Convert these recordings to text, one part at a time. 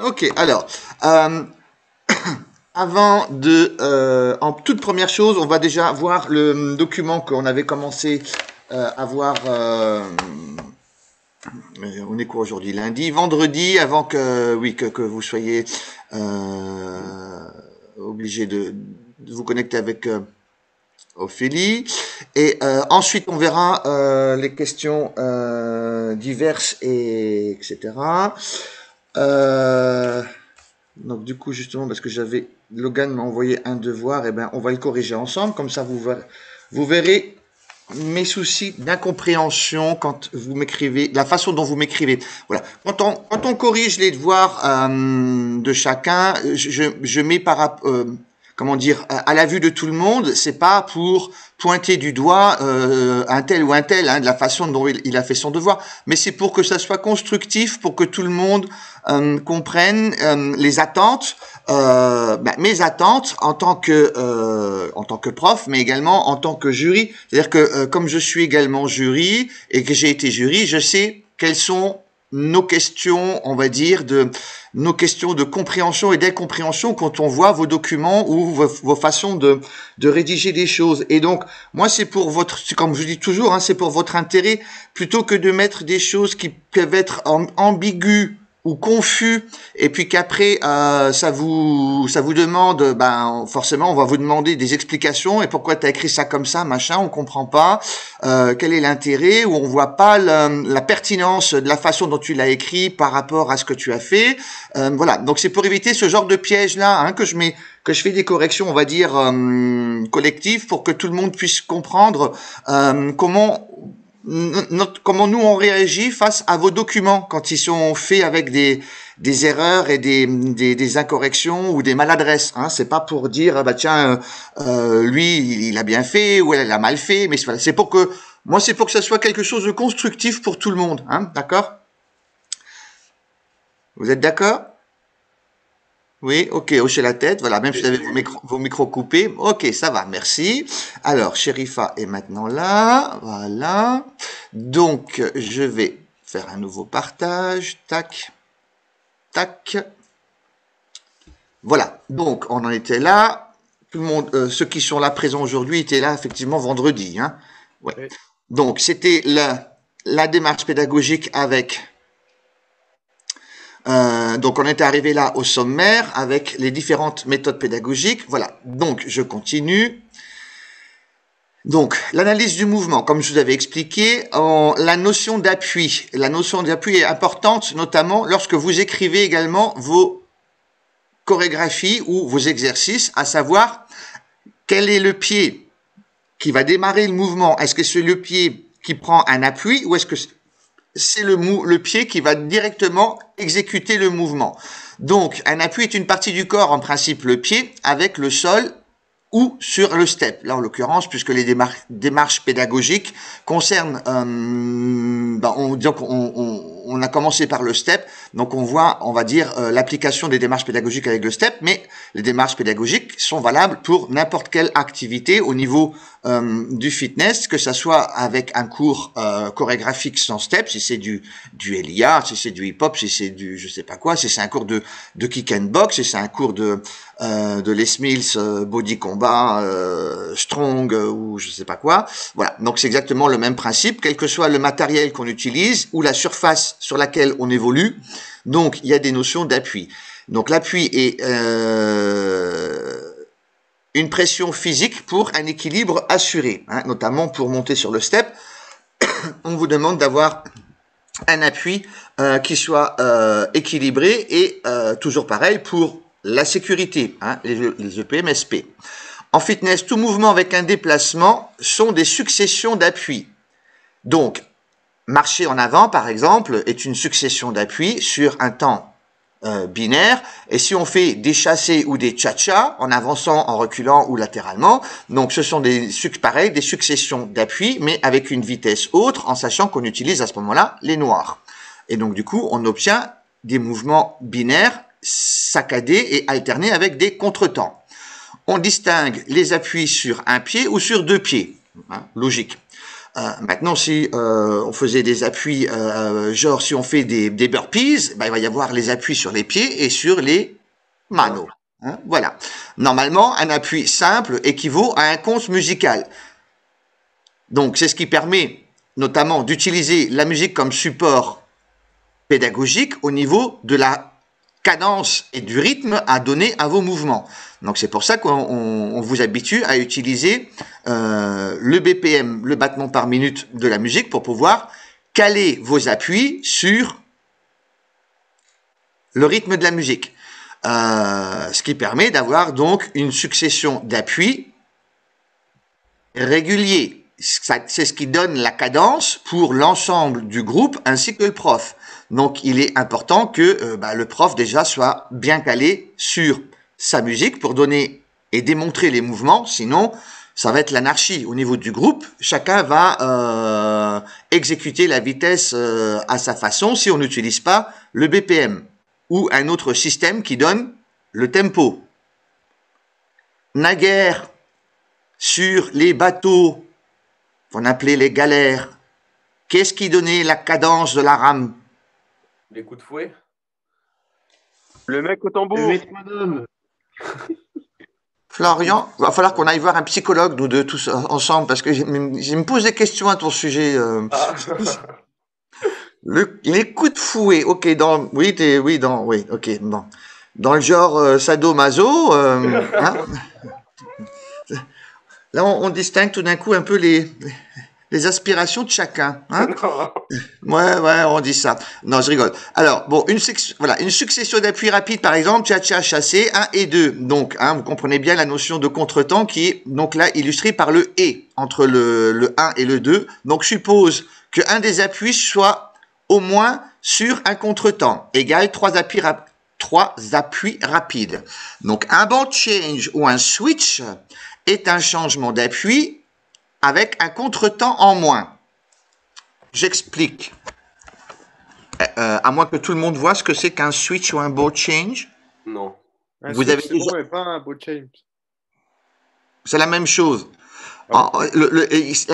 Ok, alors, avant en toute première chose, on va déjà voir le document qu'on avait commencé à voir. On est quoi aujourd'hui? Lundi, vendredi, avant que, oui, que vous soyez obligé de vous connecter avec Ophélie. Et ensuite, on verra les questions diverses et etc. Euh, donc du coup, justement, parce que Logan m'a envoyé un devoir, et ben on va le corriger ensemble, comme ça vous verrez mes soucis d'incompréhension quand vous m'écrivez, la façon dont vous m'écrivez. Voilà. Quand on corrige les devoirs de chacun, je mets comment dire, à la vue de tout le monde, c'est pas pour pointer du doigt un tel ou un tel, hein, de la façon dont il a fait son devoir, mais c'est pour que ça soit constructif, pour que tout le monde comprenne les attentes, mes attentes en tant que prof, mais également en tant que jury. C'est-à-dire que comme je suis également jury et que j'ai été jury, je sais quelles sont nos questions, on va dire, nos questions de compréhension et d'incompréhension quand on voit vos documents ou vos façons de rédiger des choses. Et donc, moi, c'est pour comme je dis toujours, hein, c'est pour votre intérêt, plutôt que de mettre des choses qui peuvent être ambiguës ou confus, et puis qu'après ça vous demande, ben forcément on va vous demander des explications, et pourquoi tu as écrit ça comme ça, machin, on comprend pas quel est l'intérêt, ou on voit pas la pertinence de la façon dont tu l'as écrit par rapport à ce que tu as fait. Voilà, donc c'est pour éviter ce genre de piège là, hein, que je fais des corrections, on va dire collectives, pour que tout le monde puisse comprendre comment nous on réagit face à vos documents quand ils sont faits avec des erreurs et des incorrections ou des maladresses. Hein. C'est pas pour dire bah tiens lui il a bien fait ou elle a mal fait, mais voilà, c'est pour que ça soit quelque chose de constructif pour tout le monde. Hein. D'accord? Vous êtes d'accord? Oui, ok, hochez la tête, voilà, même si vous avez vos micros coupés. Ok, ça va, merci. Alors, Sherifa est maintenant là, voilà. Donc, je vais faire un nouveau partage, tac, tac. Voilà, donc on en était là. Tout le monde, ceux qui sont là présents aujourd'hui étaient là effectivement vendredi. Hein. Ouais. Oui. Donc, c'était la démarche pédagogique avec donc on est arrivé là au sommaire avec les différentes méthodes pédagogiques. Voilà, donc je continue. Donc l'analyse du mouvement, comme je vous avais expliqué, la notion d'appui. La notion d'appui est importante, notamment lorsque vous écrivez également vos chorégraphies ou vos exercices, à savoir quel est le pied qui va démarrer le mouvement. Est-ce que c'est le pied qui prend un appui ou est-ce que c'est le pied qui va directement exécuter le mouvement. Donc, un appui est une partie du corps, en principe le pied, avec le sol ou sur le step. Là, en l'occurrence, puisque les démarches pédagogiques concernent, on a commencé par le step, donc on voit, on va dire, l'application des démarches pédagogiques avec le step, mais les démarches pédagogiques sont valables pour n'importe quelle activité au niveau du fitness, que ça soit avec un cours chorégraphique sans step, si c'est du LIA, si c'est du hip-hop, si c'est du je sais pas quoi, si c'est un cours de kick and box, si c'est un cours de Les Mills, body combat, strong ou je sais pas quoi. Voilà, donc c'est exactement le même principe, quel que soit le matériel qu'on utilise ou la surface sur laquelle on évolue. Donc il y a des notions d'appui. Donc l'appui est une pression physique pour un équilibre assuré, hein, notamment pour monter sur le step. On vous demande d'avoir un appui qui soit équilibré et toujours pareil pour la sécurité, hein, les EPMSP. En fitness, tout mouvement avec un déplacement sont des successions d'appuis. Donc, marcher en avant, par exemple, est une succession d'appuis sur un temps binaire. Et si on fait des chassés ou des cha-cha, en avançant, en reculant ou latéralement, donc ce sont des successions d'appuis, mais avec une vitesse autre, en sachant qu'on utilise à ce moment-là les noirs. Et donc du coup, on obtient des mouvements binaires saccadés et alternés avec des contretemps. On distingue les appuis sur un pied ou sur deux pieds. Hein, logique. Maintenant, si on faisait des appuis, genre si on fait des burpees, ben, il va y avoir les appuis sur les pieds et sur les manos. Hein, voilà. Normalement, un appui simple équivaut à un compte musical. Donc, c'est ce qui permet notamment d'utiliser la musique comme support pédagogique au niveau de la cadence et du rythme à donner à vos mouvements. Donc, c'est pour ça qu'on vous habitue à utiliser le BPM, le battement par minute de la musique, pour pouvoir caler vos appuis sur le rythme de la musique. Ce qui permet d'avoir donc une succession d'appuis réguliers. C'est ce qui donne la cadence pour l'ensemble du groupe ainsi que le prof. Donc, il est important que le prof déjà soit bien calé sur sa musique pour donner et démontrer les mouvements. Sinon, ça va être l'anarchie au niveau du groupe. Chacun va exécuter la vitesse à sa façon si on n'utilise pas le BPM ou un autre système qui donne le tempo. Naguère, sur les bateaux qu'on appelait les galères, qu'est-ce qui donnait la cadence de la rame? Les coups de fouet. Le mec au tambour. Le métronome. Florian, il va falloir qu'on aille voir un psychologue, nous deux, tous ensemble, parce que je me pose des questions à ton sujet. Les coups de fouet, ok, oui, ok, bon. Dans le genre sadomaso, hein. Là, on distingue tout d'un coup un peu les aspirations de chacun. Hein. Ouais, on dit ça. Non, je rigole. Alors, bon, une succession d'appuis rapides, par exemple, cha-cha, chassé, 1 et 2. Donc, hein, vous comprenez bien la notion de contretemps qui est donc là illustrée par le « et » entre le 1 et le 2. Donc, je suppose qu'un des appuis soit au moins sur un contretemps, égale 3 appuis rapides. Donc, un ball change ou un switch est un changement d'appui avec un contretemps en moins. J'explique. À moins que tout le monde voit ce que c'est qu'un switch ou un ball change. Non. Vous avez déjà... mais pas un ball change. C'est la même chose. Ah,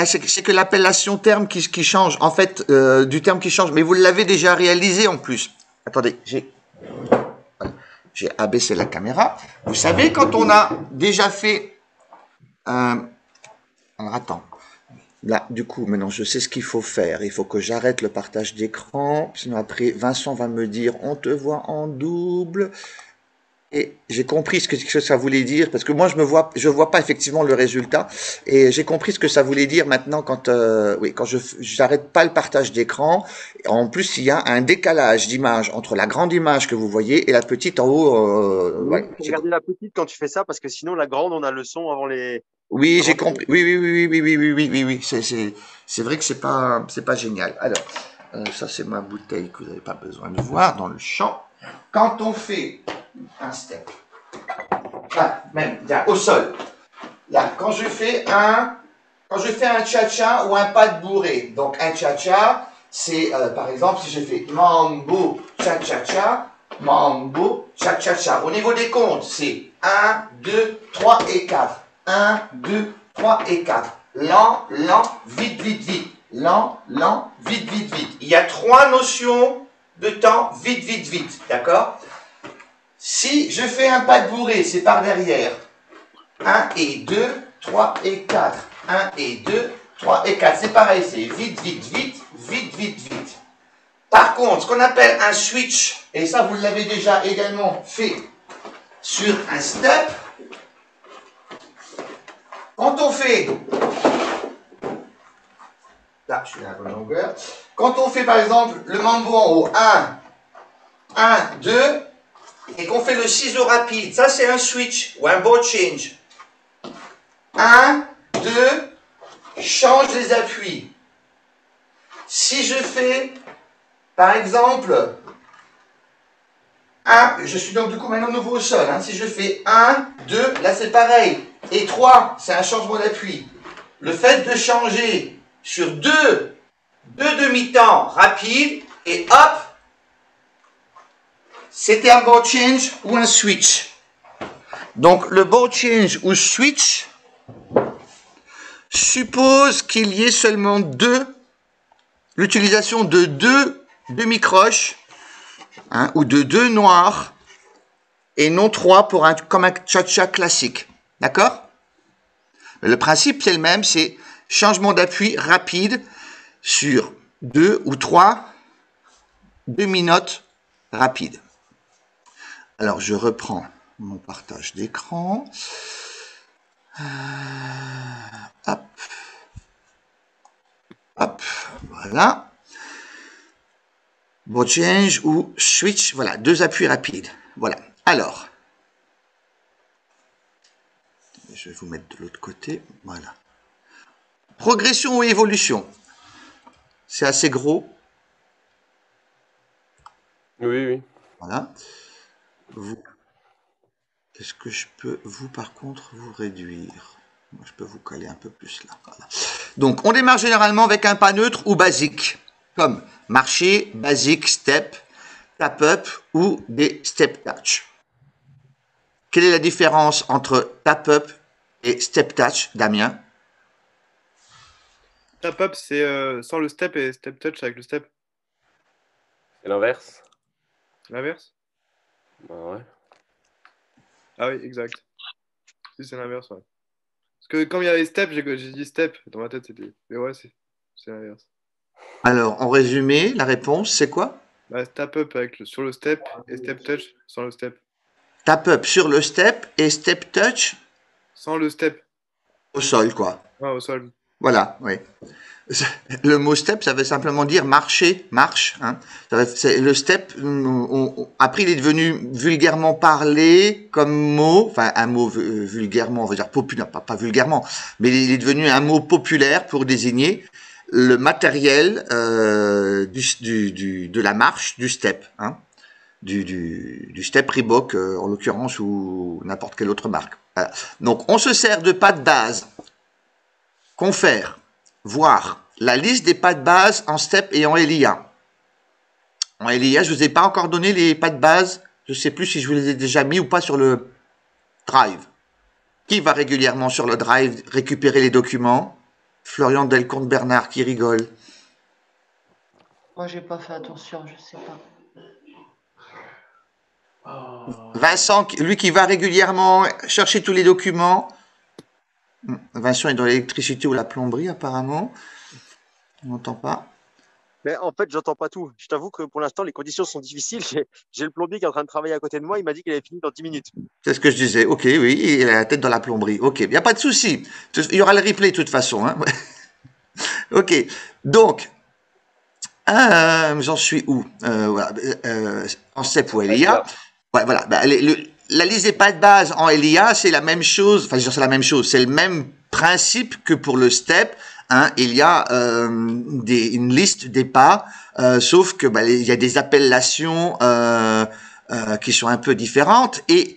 c'est que l'appellation terme qui change, en fait, du terme qui change. Mais vous l'avez déjà réalisé en plus. Attendez, j'ai abaissé la caméra. Vous savez, quand on a déjà fait... alors, attends. Là, du coup, maintenant, je sais ce qu'il faut faire. Il faut que j'arrête le partage d'écran. Sinon, après, Vincent va me dire, on te voit en double. Et j'ai compris ce que ça voulait dire, parce que moi, je vois pas effectivement le résultat. Et j'ai compris ce que ça voulait dire maintenant quand j'arrête pas le partage d'écran. En plus, il y a un décalage d'image entre la grande image que vous voyez et la petite en haut. Regardez la petite quand tu fais ça, parce que sinon, la grande, on a le son avant les... Oui, j'ai compris. Oui. C'est vrai que c'est pas génial. Alors, ça, c'est ma bouteille que vous n'avez pas besoin de voir dans le champ. Quand on fait un step, là, même au sol, là, quand je fais un cha-cha ou un pas de bourré, donc un cha-cha, c'est par exemple si je fais mambo cha-cha-cha, mambo cha-cha-cha. Au niveau des comptes, c'est 1, 2, 3 et 4. 1, 2, 3 et 4. Lent, vite. Lent, vite. Il y a 3 notions de temps, vite. D'accord? Si je fais un pas de bourré, c'est par derrière. 1 et 2, 3 et 4. 1 et 2, 3 et 4. C'est pareil, c'est vite. Par contre, ce qu'on appelle un switch, et ça vous l'avez déjà également fait sur un step, quand on fait, là je suis à la bonne longueur, quand on fait par exemple le mambo en haut, 1, 2, et qu'on fait le ciseau rapide, ça c'est un switch ou un ball change. 1, 2, change les appuis. Si je fais, par exemple, je suis donc du coup maintenant nouveau au sol. Si je fais 1, 2, là c'est pareil. Et 3, c'est un changement d'appui. Le fait de changer sur deux demi-temps rapides, et hop, c'était un ball change ou un switch. Donc le ball change ou switch suppose qu'il y ait seulement l'utilisation de deux demi-croches, hein, ou de deux noirs, et non trois comme un cha-cha classique. D'accord? Le principe, c'est le même, c'est changement d'appui rapide sur 2 ou 3 demi-notes rapides. Alors, je reprends mon partage d'écran. Hop. Hop, voilà. Board change ou switch, voilà, 2 appuis rapides. Voilà. Alors, je vais vous mettre de l'autre côté, voilà. Progression ou évolution? C'est assez gros. Oui, oui. Voilà. Est-ce que je peux, par contre, vous réduire? Moi, je peux vous coller un peu plus là. Voilà. Donc, on démarre généralement avec un pas neutre ou basique, comme marcher, basique, step, tap up ou des step touch. Quelle est la différence entre tap up et step touch, Damien? Tap up, c'est sans le step et step touch avec le step. C'est l'inverse. L'inverse? Bah ouais. Ah oui, exact. Si, c'est l'inverse, ouais. Parce que quand il y avait step, j'ai dit step. Dans ma tête, c'était. Mais ouais, c'est l'inverse. Alors, en résumé, la réponse, c'est quoi? Bah, tap up sur le step et step touch sans le step. Tap up sur le step et step touch Sans le step. au sol, quoi. Ah, au sol. Voilà, oui. Le mot step, ça veut simplement dire marcher, marche. Hein. Le step, après, il est devenu vulgairement parlé comme mot, enfin un mot vulgairement, on va dire populaire, pas vulgairement, mais il est devenu un mot populaire pour désigner le matériel de la marche du step, hein, du step Reebok en l'occurrence ou n'importe quelle autre marque. Voilà. Donc on se sert de pas de base. Confère, voir la liste des pas de base en step et en LIA. En LIA, je ne vous ai pas encore donné les pas de base. Je ne sais plus si je vous les ai déjà mis ou pas sur le drive. Qui va régulièrement sur le drive récupérer les documents? Florian Delcompte-Bernard qui rigole. Moi, j'ai pas fait attention, je sais pas. Vincent, lui qui va régulièrement chercher tous les documents. Vincent est dans l'électricité ou la plomberie apparemment. On n'entend pas. Mais en fait, j'entends pas tout. Je t'avoue que pour l'instant, les conditions sont difficiles. J'ai le plombier qui est en train de travailler à côté de moi. Il m'a dit qu'il avait fini dans 10 minutes. C'est ce que je disais. Ok, oui, il a la tête dans la plomberie. Ok, il n'y a pas de souci. Il y aura le replay de toute façon. Hein. Ok, donc, j'en suis où voilà, en step ou LIA. Ouais, voilà. Bah, la liste des pas de base en LIA, c'est la même chose. Enfin, c'est la même chose. C'est le même principe que pour le step. Hein, il y a une liste des pas, sauf que il y a des appellations qui sont un peu différentes. Et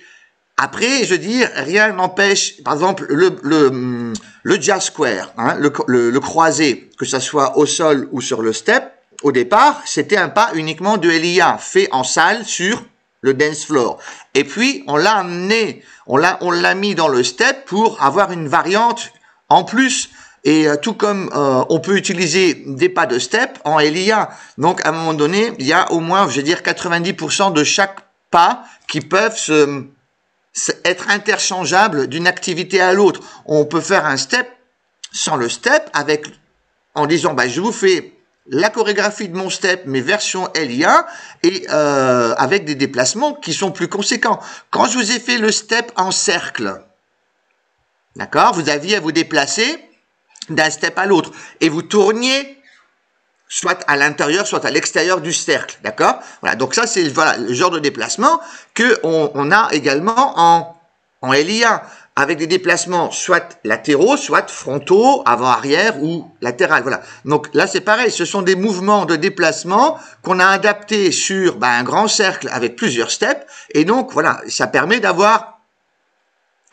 après, je veux dire, rien n'empêche, par exemple, le jazz square, hein, le croisé, que ça soit au sol ou sur le step, au départ, c'était un pas uniquement de LIA, fait en salle sur le dance floor. Et puis, on l'a amené, on l'a mis dans le step pour avoir une variante en plus. Et tout comme on peut utiliser des pas de step en LIA. Donc, à un moment donné, il y a au moins, je veux dire, 90% de chaque pas qui peuvent être interchangeables d'une activité à l'autre. On peut faire un step sans le step en disant, je vous fais la chorégraphie de mon step, mais version LIA, et avec des déplacements qui sont plus conséquents. Quand je vous ai fait le step en cercle, d'accord, vous aviez à vous déplacer d'un step à l'autre, et vous tourniez soit à l'intérieur, soit à l'extérieur du cercle, d'accord? Voilà, donc ça c'est le genre de déplacement que on a également en LIA, avec des déplacements soit latéraux, soit frontaux, avant-arrière ou latéral. Voilà. Donc là c'est pareil, ce sont des mouvements de déplacement qu'on a adaptés sur un grand cercle avec plusieurs steps, et donc voilà, ça permet d'avoir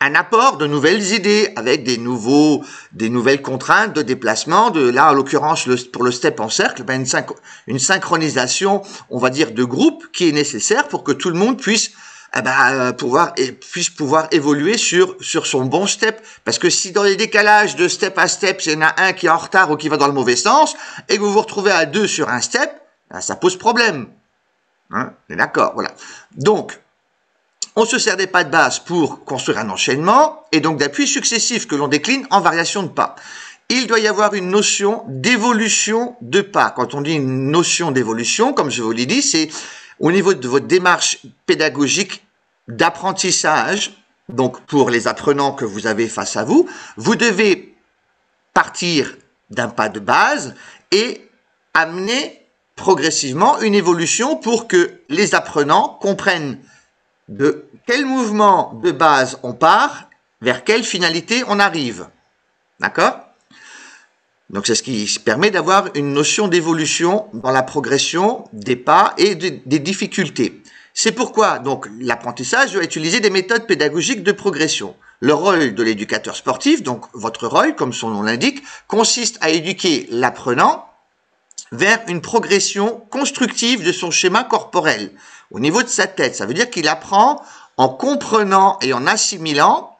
un apport de nouvelles idées avec des nouvelles contraintes de déplacement. Là, en l'occurrence, pour le step en cercle, une synchronisation, on va dire, de groupe qui est nécessaire pour que tout le monde puisse puisse pouvoir évoluer sur son bon step. Parce que si dans les décalages de step à step, il y en a un qui est en retard ou qui va dans le mauvais sens, et que vous vous retrouvez à 2 sur un step, ça pose problème. Hein, on est d'accord, voilà. Donc, on se sert des pas de base pour construire un enchaînement, et donc d'appuis successifs que l'on décline en variation de pas. Il doit y avoir une notion d'évolution de pas. Quand on dit une notion d'évolution, comme je vous l'ai dit, c'est au niveau de votre démarche pédagogique d'apprentissage, donc pour les apprenants que vous avez face à vous, vous devez partir d'un pas de base et amener progressivement une évolution pour que les apprenants comprennent de quel mouvement de base on part, vers quelle finalité on arrive. D'accord ? Donc c'est ce qui permet d'avoir une notion d'évolution dans la progression des pas et des difficultés. C'est pourquoi donc l'apprentissage doit utiliser des méthodes pédagogiques de progression. Le rôle de l'éducateur sportif, donc votre rôle, comme son nom l'indique, consiste à éduquer l'apprenant vers une progression constructive de son schéma corporel au niveau de sa tête. Ça veut dire qu'il apprend en comprenant et en assimilant,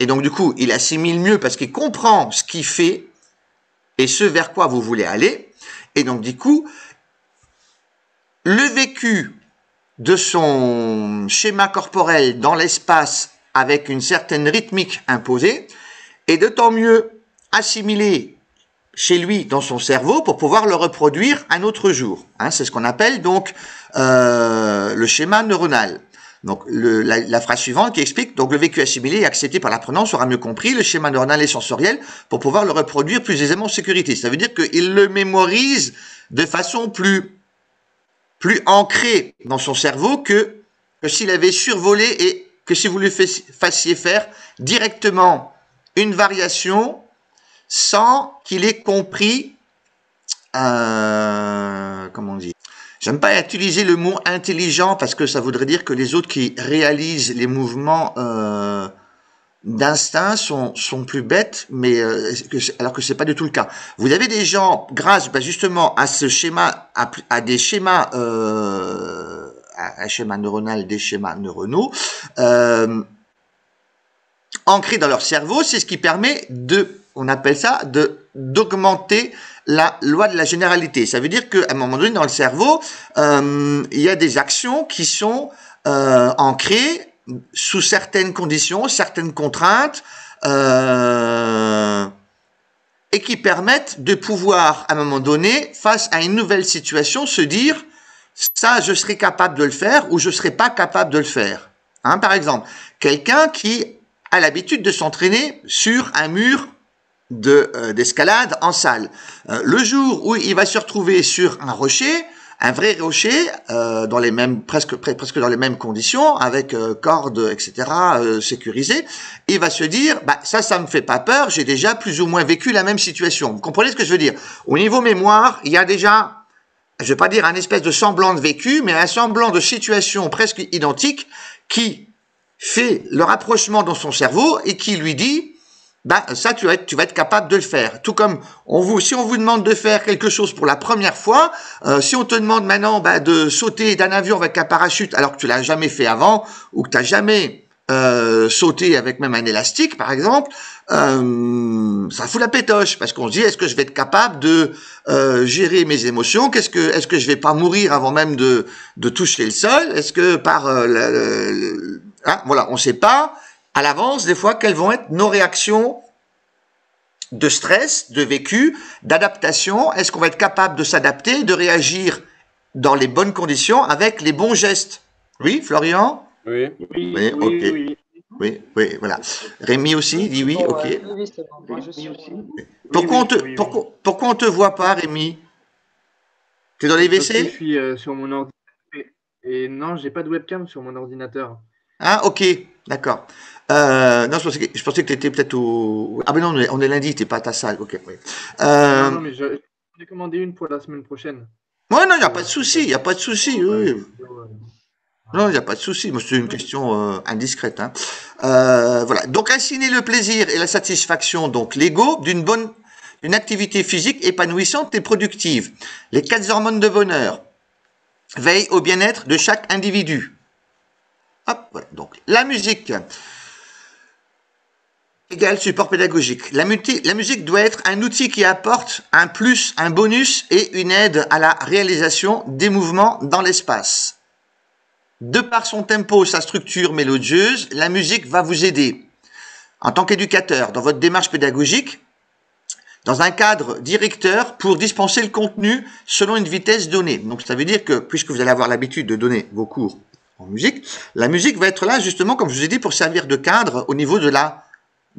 et donc du coup il assimile mieux parce qu'il comprend ce qu'il fait et ce vers quoi vous voulez aller, et donc du coup, le vécu de son schéma corporel dans l'espace avec une certaine rythmique imposée est d'autant mieux assimilé chez lui dans son cerveau pour pouvoir le reproduire un autre jour. Hein, c'est ce qu'on appelle donc le schéma neuronal. Donc la phrase suivante qui explique donc le vécu assimilé et accepté par l'apprenant sera mieux compris, le schéma neuronal et sensoriel pour pouvoir le reproduire plus aisément en sécurité. Ça veut dire qu'il le mémorise de façon plus ancrée dans son cerveau que s'il avait survolé et que si vous lui fassiez faire directement une variation sans qu'il ait compris comment on dit. J'aime pas utiliser le mot intelligent parce que ça voudrait dire que les autres qui réalisent les mouvements d'instinct sont plus bêtes, mais alors que c'est pas du tout le cas. Vous avez des gens, grâce justement à ce schéma, à des schémas, un schéma neuronal, des schémas neuronaux, ancrés dans leur cerveau, c'est ce qui permet on appelle ça d'augmenter la loi de la généralité. Ça veut dire qu'à un moment donné, dans le cerveau, il y a des actions qui sont ancrées sous certaines conditions, certaines contraintes, et qui permettent de pouvoir, à un moment donné, face à une nouvelle situation, se dire « ça, je serai capable de le faire » ou « je ne serai pas capable de le faire ». Hein, par exemple, quelqu'un qui a l'habitude de s'entraîner sur un mur d'escalade en salle. Le jour où il va se retrouver sur un rocher, un vrai rocher, dans les mêmes, presque dans les mêmes conditions, avec cordes, etc., sécurisées, il va se dire, ça me fait pas peur, j'ai déjà plus ou moins vécu la même situation. Vous comprenez ce que je veux dire? Au niveau mémoire, il y a déjà, je vais pas dire un espèce de semblant de vécu, mais un semblant de situation presque identique qui fait le rapprochement dans son cerveau et qui lui dit, ça, tu vas être capable de le faire. Tout comme si on vous demande de faire quelque chose pour la première fois, si on te demande maintenant de sauter d'un avion avec un parachute alors que tu l'as jamais fait avant ou que tu n'as jamais sauté avec même un élastique, par exemple, ça fout la pétoche parce qu'on se dit est-ce que je vais être capable de gérer mes émotions, est-ce que je vais pas mourir avant même de toucher le sol, est-ce que par voilà, on sait pas à l'avance, des fois, quelles vont être nos réactions de stress, de vécu, d'adaptation. Est-ce qu'on va être capable de s'adapter, de réagir dans les bonnes conditions avec les bons gestes? Oui, Florian? Oui. Oui, ok. Oui, voilà. Rémi aussi dit oui, ok. Oui, c'est bon. Moi, je suis aussi. Pourquoi on te voit pas, Rémi? Tu es dans les WC? Je suis sur mon ordinateur. Et non, j'ai pas de webcam sur mon ordinateur. Ah, ok, d'accord. Non, je pensais que tu étais peut-être au... Ah ben non, on est lundi, tu n'es pas à ta salle. Ok, oui. Non, mais j'en ai commandé une pour la semaine prochaine. Ouais, non, il n'y a pas de souci, oui. Non, il n'y a pas de souci. Moi, c'est une question indiscrète. Hein. Voilà. Donc, insinuer le plaisir et la satisfaction, donc l'ego, d'une activité physique épanouissante et productive. Les 4 hormones de bonheur veillent au bien-être de chaque individu. Hop, voilà. Donc, la musique égale support pédagogique. La musique doit être un outil qui apporte un plus, un bonus et une aide à la réalisation des mouvements dans l'espace. De par son tempo, sa structure mélodieuse, la musique va vous aider en tant qu'éducateur dans votre démarche pédagogique, dans un cadre directeur pour dispenser le contenu selon une vitesse donnée. Donc ça veut dire que puisque vous allez avoir l'habitude de donner vos cours en musique, la musique va être là justement, comme je vous ai dit, pour servir de cadre au niveau de la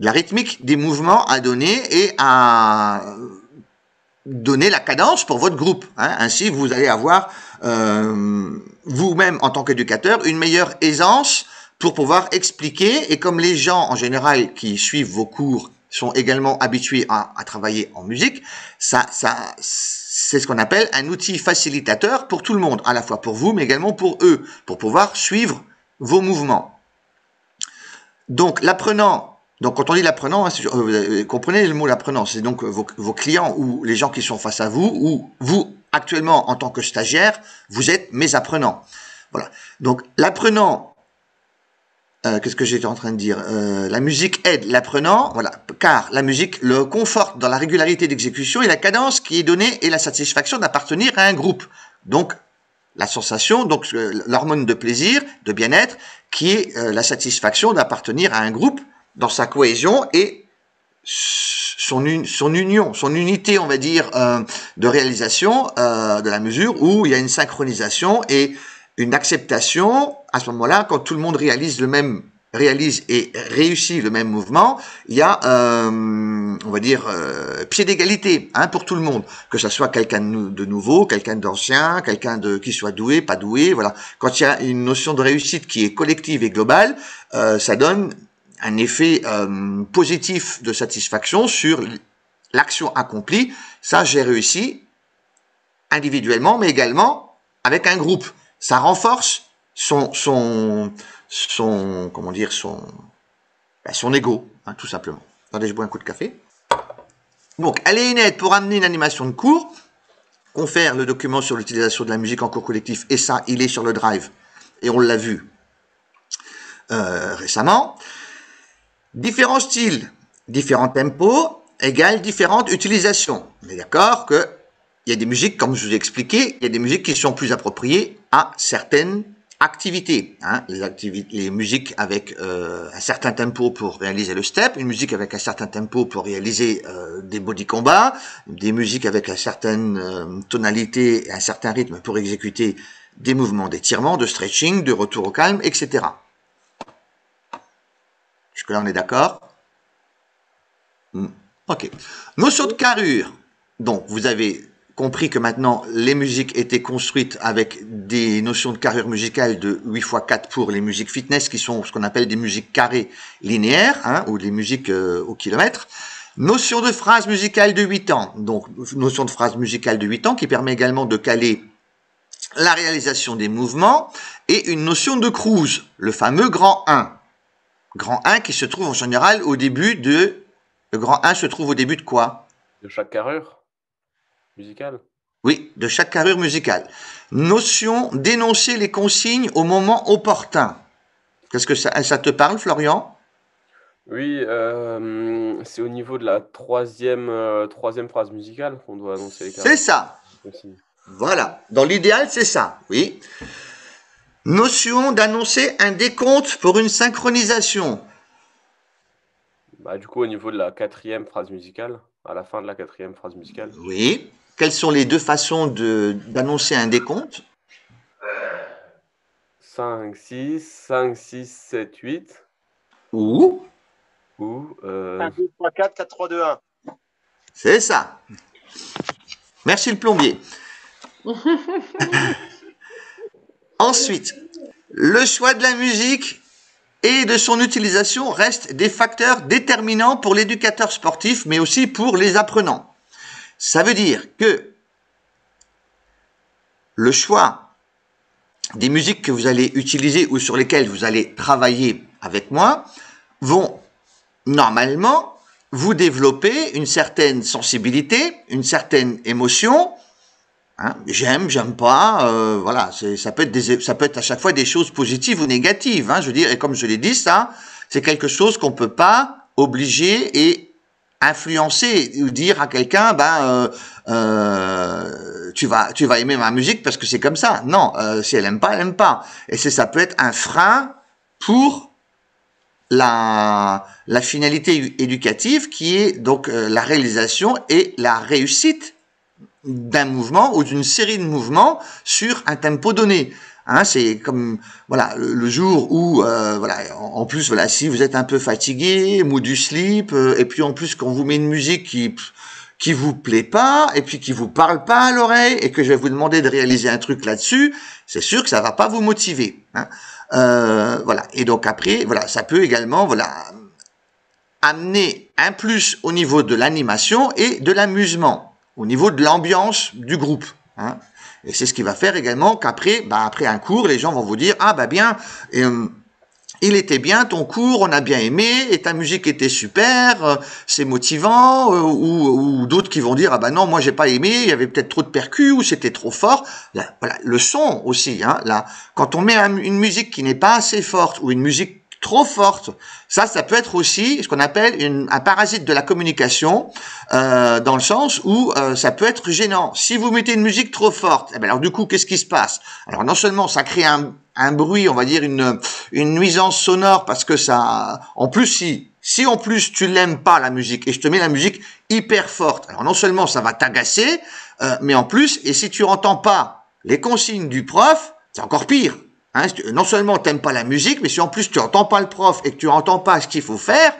rythmique des mouvements à donner et à donner la cadence pour votre groupe. Ainsi, vous allez avoir vous-même en tant qu'éducateur une meilleure aisance pour pouvoir expliquer, et comme les gens en général qui suivent vos cours sont également habitués à travailler en musique, c'est ce qu'on appelle un outil facilitateur pour tout le monde, à la fois pour vous mais également pour eux, pour pouvoir suivre vos mouvements. Donc l'apprenant, donc quand on dit l'apprenant, vous comprenez le mot l'apprenant, c'est donc vos clients ou les gens qui sont face à vous, ou vous actuellement en tant que stagiaire, vous êtes mes apprenants. Voilà. Donc l'apprenant, qu'est-ce que j'étais en train de dire, la musique aide l'apprenant, voilà, car la musique le conforte dans la régularité d'exécution et la cadence qui est donnée et la satisfaction d'appartenir à un groupe. Donc la sensation, donc l'hormone de plaisir, de bien-être, qui est la satisfaction d'appartenir à un groupe dans sa cohésion et son union, son unité, on va dire, de réalisation, de la mesure où il y a une synchronisation et une acceptation. À ce moment-là, quand tout le monde réalise et réussit le même mouvement, il y a, on va dire, pied d'égalité pour tout le monde, que ce soit quelqu'un de nouveau, quelqu'un d'ancien, quelqu'un qui soit doué, pas doué, voilà. Quand il y a une notion de réussite qui est collective et globale, ça donne un effet positif de satisfaction sur l'action accomplie. Ça, j'ai réussi individuellement, mais également avec un groupe. Ça renforce son ego, tout simplement. Attendez, je bois un coup de café. Donc, elle est une aide pour amener une animation de cours. Confère le document sur l'utilisation de la musique en cours collectif, et ça, il est sur le Drive, et on l'a vu récemment. Différents styles, différents tempos, égale différentes utilisations. On est d'accord que il y a des musiques, comme je vous ai expliqué, il y a des musiques qui sont plus appropriées à certaines activités. Les musiques avec un certain tempo pour réaliser le step, une musique avec un certain tempo pour réaliser des body combats, des musiques avec une certaine tonalité et un certain rythme pour exécuter des mouvements d'étirement, de stretching, de retour au calme, etc. Jusque-là, on est d'accord? Ok. Notion de carrure. Donc, vous avez compris que maintenant, les musiques étaient construites avec des notions de carrure musicale de 8x4 pour les musiques fitness, qui sont ce qu'on appelle des musiques carrées linéaires, ou des musiques au kilomètre. Notion de phrase musicale de 8 temps. Donc, notion de phrase musicale de 8 temps qui permet également de caler la réalisation des mouvements, et une notion de cruise, le fameux grand 1. Grand 1 qui se trouve en général au début de... Le grand 1 se trouve au début de quoi? De chaque carrure musicale. Oui, de chaque carrure musicale. Notion d'énoncer les consignes au moment opportun. Qu'est-ce que ça te parle, Florian? Oui, c'est au niveau de la troisième phrase musicale qu'on doit annoncer les carrures. C'est ça. Voilà. Dans l'idéal, c'est ça. Oui. Notion d'annoncer un décompte pour une synchronisation. Bah, du coup, au niveau de la quatrième phrase musicale, à la fin de la quatrième phrase musicale. Oui. Quelles sont les deux façons d'annoncer un décompte? 5, 6, 5, 6, 7, 8. Ou 1, 2, 3, 4, 4, 3, 2, 1. C'est ça. Merci le plombier. Ensuite, le choix de la musique et de son utilisation restent des facteurs déterminants pour l'éducateur sportif, mais aussi pour les apprenants. Ça veut dire que le choix des musiques que vous allez utiliser ou sur lesquelles vous allez travailler avec moi vont normalement vous développer une certaine sensibilité, une certaine émotion, Hein, j'aime pas, voilà, ça peut être à chaque fois des choses positives ou négatives. Hein, je veux dire, et comme je l'ai dit, ça, c'est quelque chose qu'on peut pas obliger et influencer ou dire à quelqu'un, tu vas aimer ma musique parce que c'est comme ça. Non, si elle aime pas, elle aime pas. Et ça peut être un frein pour la finalité éducative qui est donc la réalisation et la réussite d'un mouvement ou d'une série de mouvements sur un tempo donné. Hein, c'est comme voilà le jour où voilà en plus voilà si vous êtes un peu fatigué, mou du slip et puis en plus quand on vous met une musique qui vous plaît pas et puis qui vous parle pas à l'oreille et que je vais vous demander de réaliser un truc là-dessus, c'est sûr que ça va pas vous motiver. Hein. Voilà et donc après voilà ça peut également voilà amener un plus au niveau de l'animation et de l'amusement, au niveau de l'ambiance du groupe. Hein. Et c'est ce qui va faire également qu'après, après un cours, les gens vont vous dire ah bien, il était bien ton cours, on a bien aimé, et ta musique était super, c'est motivant, ou d'autres qui vont dire ah non moi j'ai pas aimé, il y avait peut-être trop de percus ou c'était trop fort. Là, voilà, le son aussi. Hein, là, quand on met une musique qui n'est pas assez forte ou une musique trop forte, ça peut être aussi ce qu'on appelle un parasite de la communication, dans le sens où ça peut être gênant. Si vous mettez une musique trop forte, alors du coup, qu'est-ce qui se passe? Alors non seulement ça crée un bruit, on va dire une nuisance sonore, parce que ça, en plus si en plus tu l'aimes pas la musique et je te mets la musique hyper forte, alors non seulement ça va t'agacer, mais en plus, et si tu entends pas les consignes du prof, c'est encore pire. Hein, non seulement t'aimes pas la musique, mais si en plus tu entends pas le prof et que tu entends pas ce qu'il faut faire,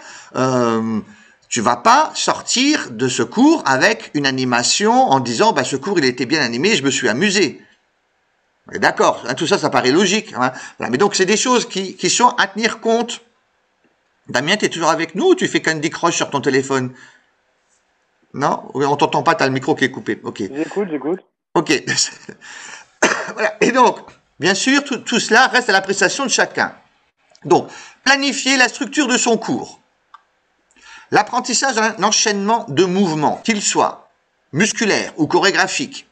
tu vas pas sortir de ce cours avec une animation en disant ce cours il était bien animé, je me suis amusé. D'accord, hein, tout ça paraît logique. Hein, voilà, mais donc c'est des choses qui sont à tenir compte. Damien, tu es toujours avec nous ou tu fais Candy Crush sur ton téléphone? Non, on t'entend pas, t'as le micro qui est coupé. Ok. J'écoute. Ok. Voilà. Et donc, bien sûr, tout cela reste à l'appréciation de chacun. Donc, planifier la structure de son cours. L'apprentissage d'un enchaînement de mouvements, qu'il soit musculaire ou chorégraphique.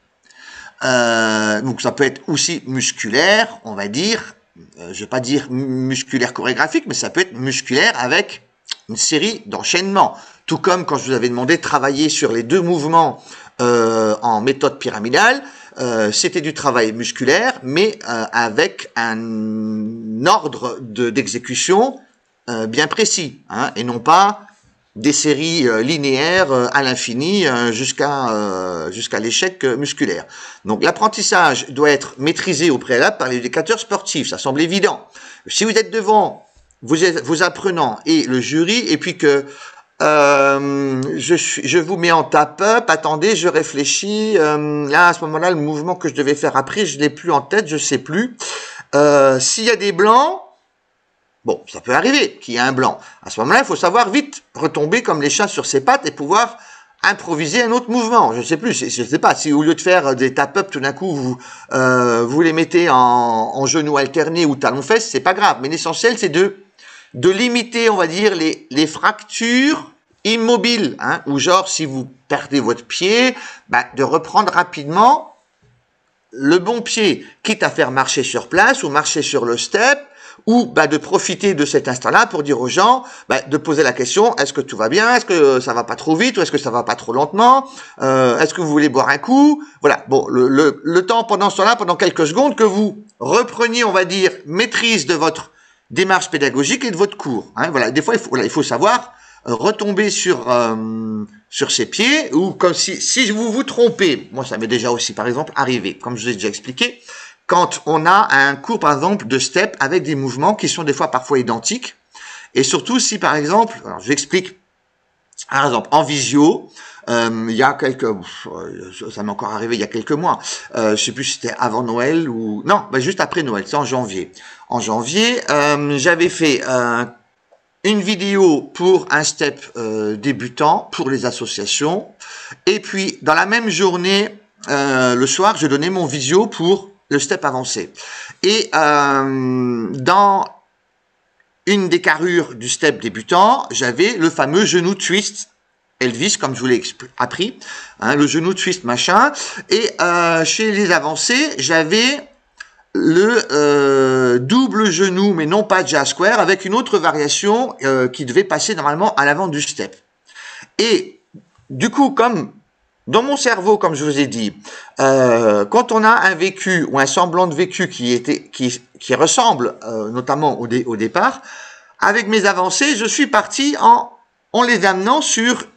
Donc, ça peut être aussi musculaire, on va dire. Je ne vais pas dire musculaire chorégraphique, mais ça peut être musculaire avec une série d'enchaînements. Tout comme quand je vous avais demandé de travailler sur les 2 mouvements en méthode pyramidale, c'était du travail musculaire, mais avec un ordre d'exécution bien précis, hein, et non pas des séries linéaires à l'infini jusqu'à l'échec musculaire. Donc l'apprentissage doit être maîtrisé au préalable par l'éducateur sportif, ça semble évident. Si vous êtes devant vos apprenants et le jury, et puis que je vous mets en tape-up, attendez, je réfléchis, là à ce moment-là, le mouvement que je devais faire après, je l'ai plus en tête, je sais plus. S'il y a des blancs, bon, ça peut arriver qu'il y ait un blanc. À ce moment-là, il faut savoir vite retomber comme les chats sur ses pattes et pouvoir improviser un autre mouvement. Je sais plus, je sais pas, si au lieu de faire des tap-up, tout d'un coup, vous les mettez en genoux alternés ou talons-fesses, c'est pas grave. Mais l'essentiel, c'est de limiter, on va dire, les fractures immobiles, hein, ou genre, si vous perdez votre pied, de reprendre rapidement le bon pied, quitte à faire marcher sur place ou marcher sur le step, ou de profiter de cet instant-là pour dire aux gens, de poser la question, est-ce que tout va bien, est-ce que ça va pas trop vite, ou est-ce que ça va pas trop lentement, est-ce que vous voulez boire un coup, voilà, bon, le temps pendant ce temps-là, pendant quelques secondes, que vous repreniez, on va dire, maîtrise de votre démarche pédagogique et de votre cours, hein, voilà, des fois, il faut savoir retomber sur ses pieds, ou comme si vous vous trompez, moi ça m'est déjà aussi par exemple arrivé, comme je vous ai déjà expliqué, quand on a un cours par exemple de step avec des mouvements qui sont des fois parfois identiques, et surtout si par exemple, alors je vous explique, par exemple en visio, il y a ça m'est encore arrivé il y a quelques mois, je sais plus si c'était avant Noël ou non, juste après Noël, c'est en janvier. En janvier, j'avais fait une vidéo pour un step débutant pour les associations, et puis dans la même journée, le soir, je donnais mon visio pour le step avancé. Et dans une des carrures du step débutant, j'avais le fameux genou twist Elvis, comme je vous l'ai appris, hein, le genou twist, machin. Et chez les avancés, j'avais le double genou, mais non pas jazz square, avec une autre variation qui devait passer normalement à l'avant du step. Et du coup, comme dans mon cerveau, comme je vous ai dit, quand on a un vécu ou un semblant de vécu qui ressemble notamment au départ, avec mes avancées, je suis parti en les amenant sur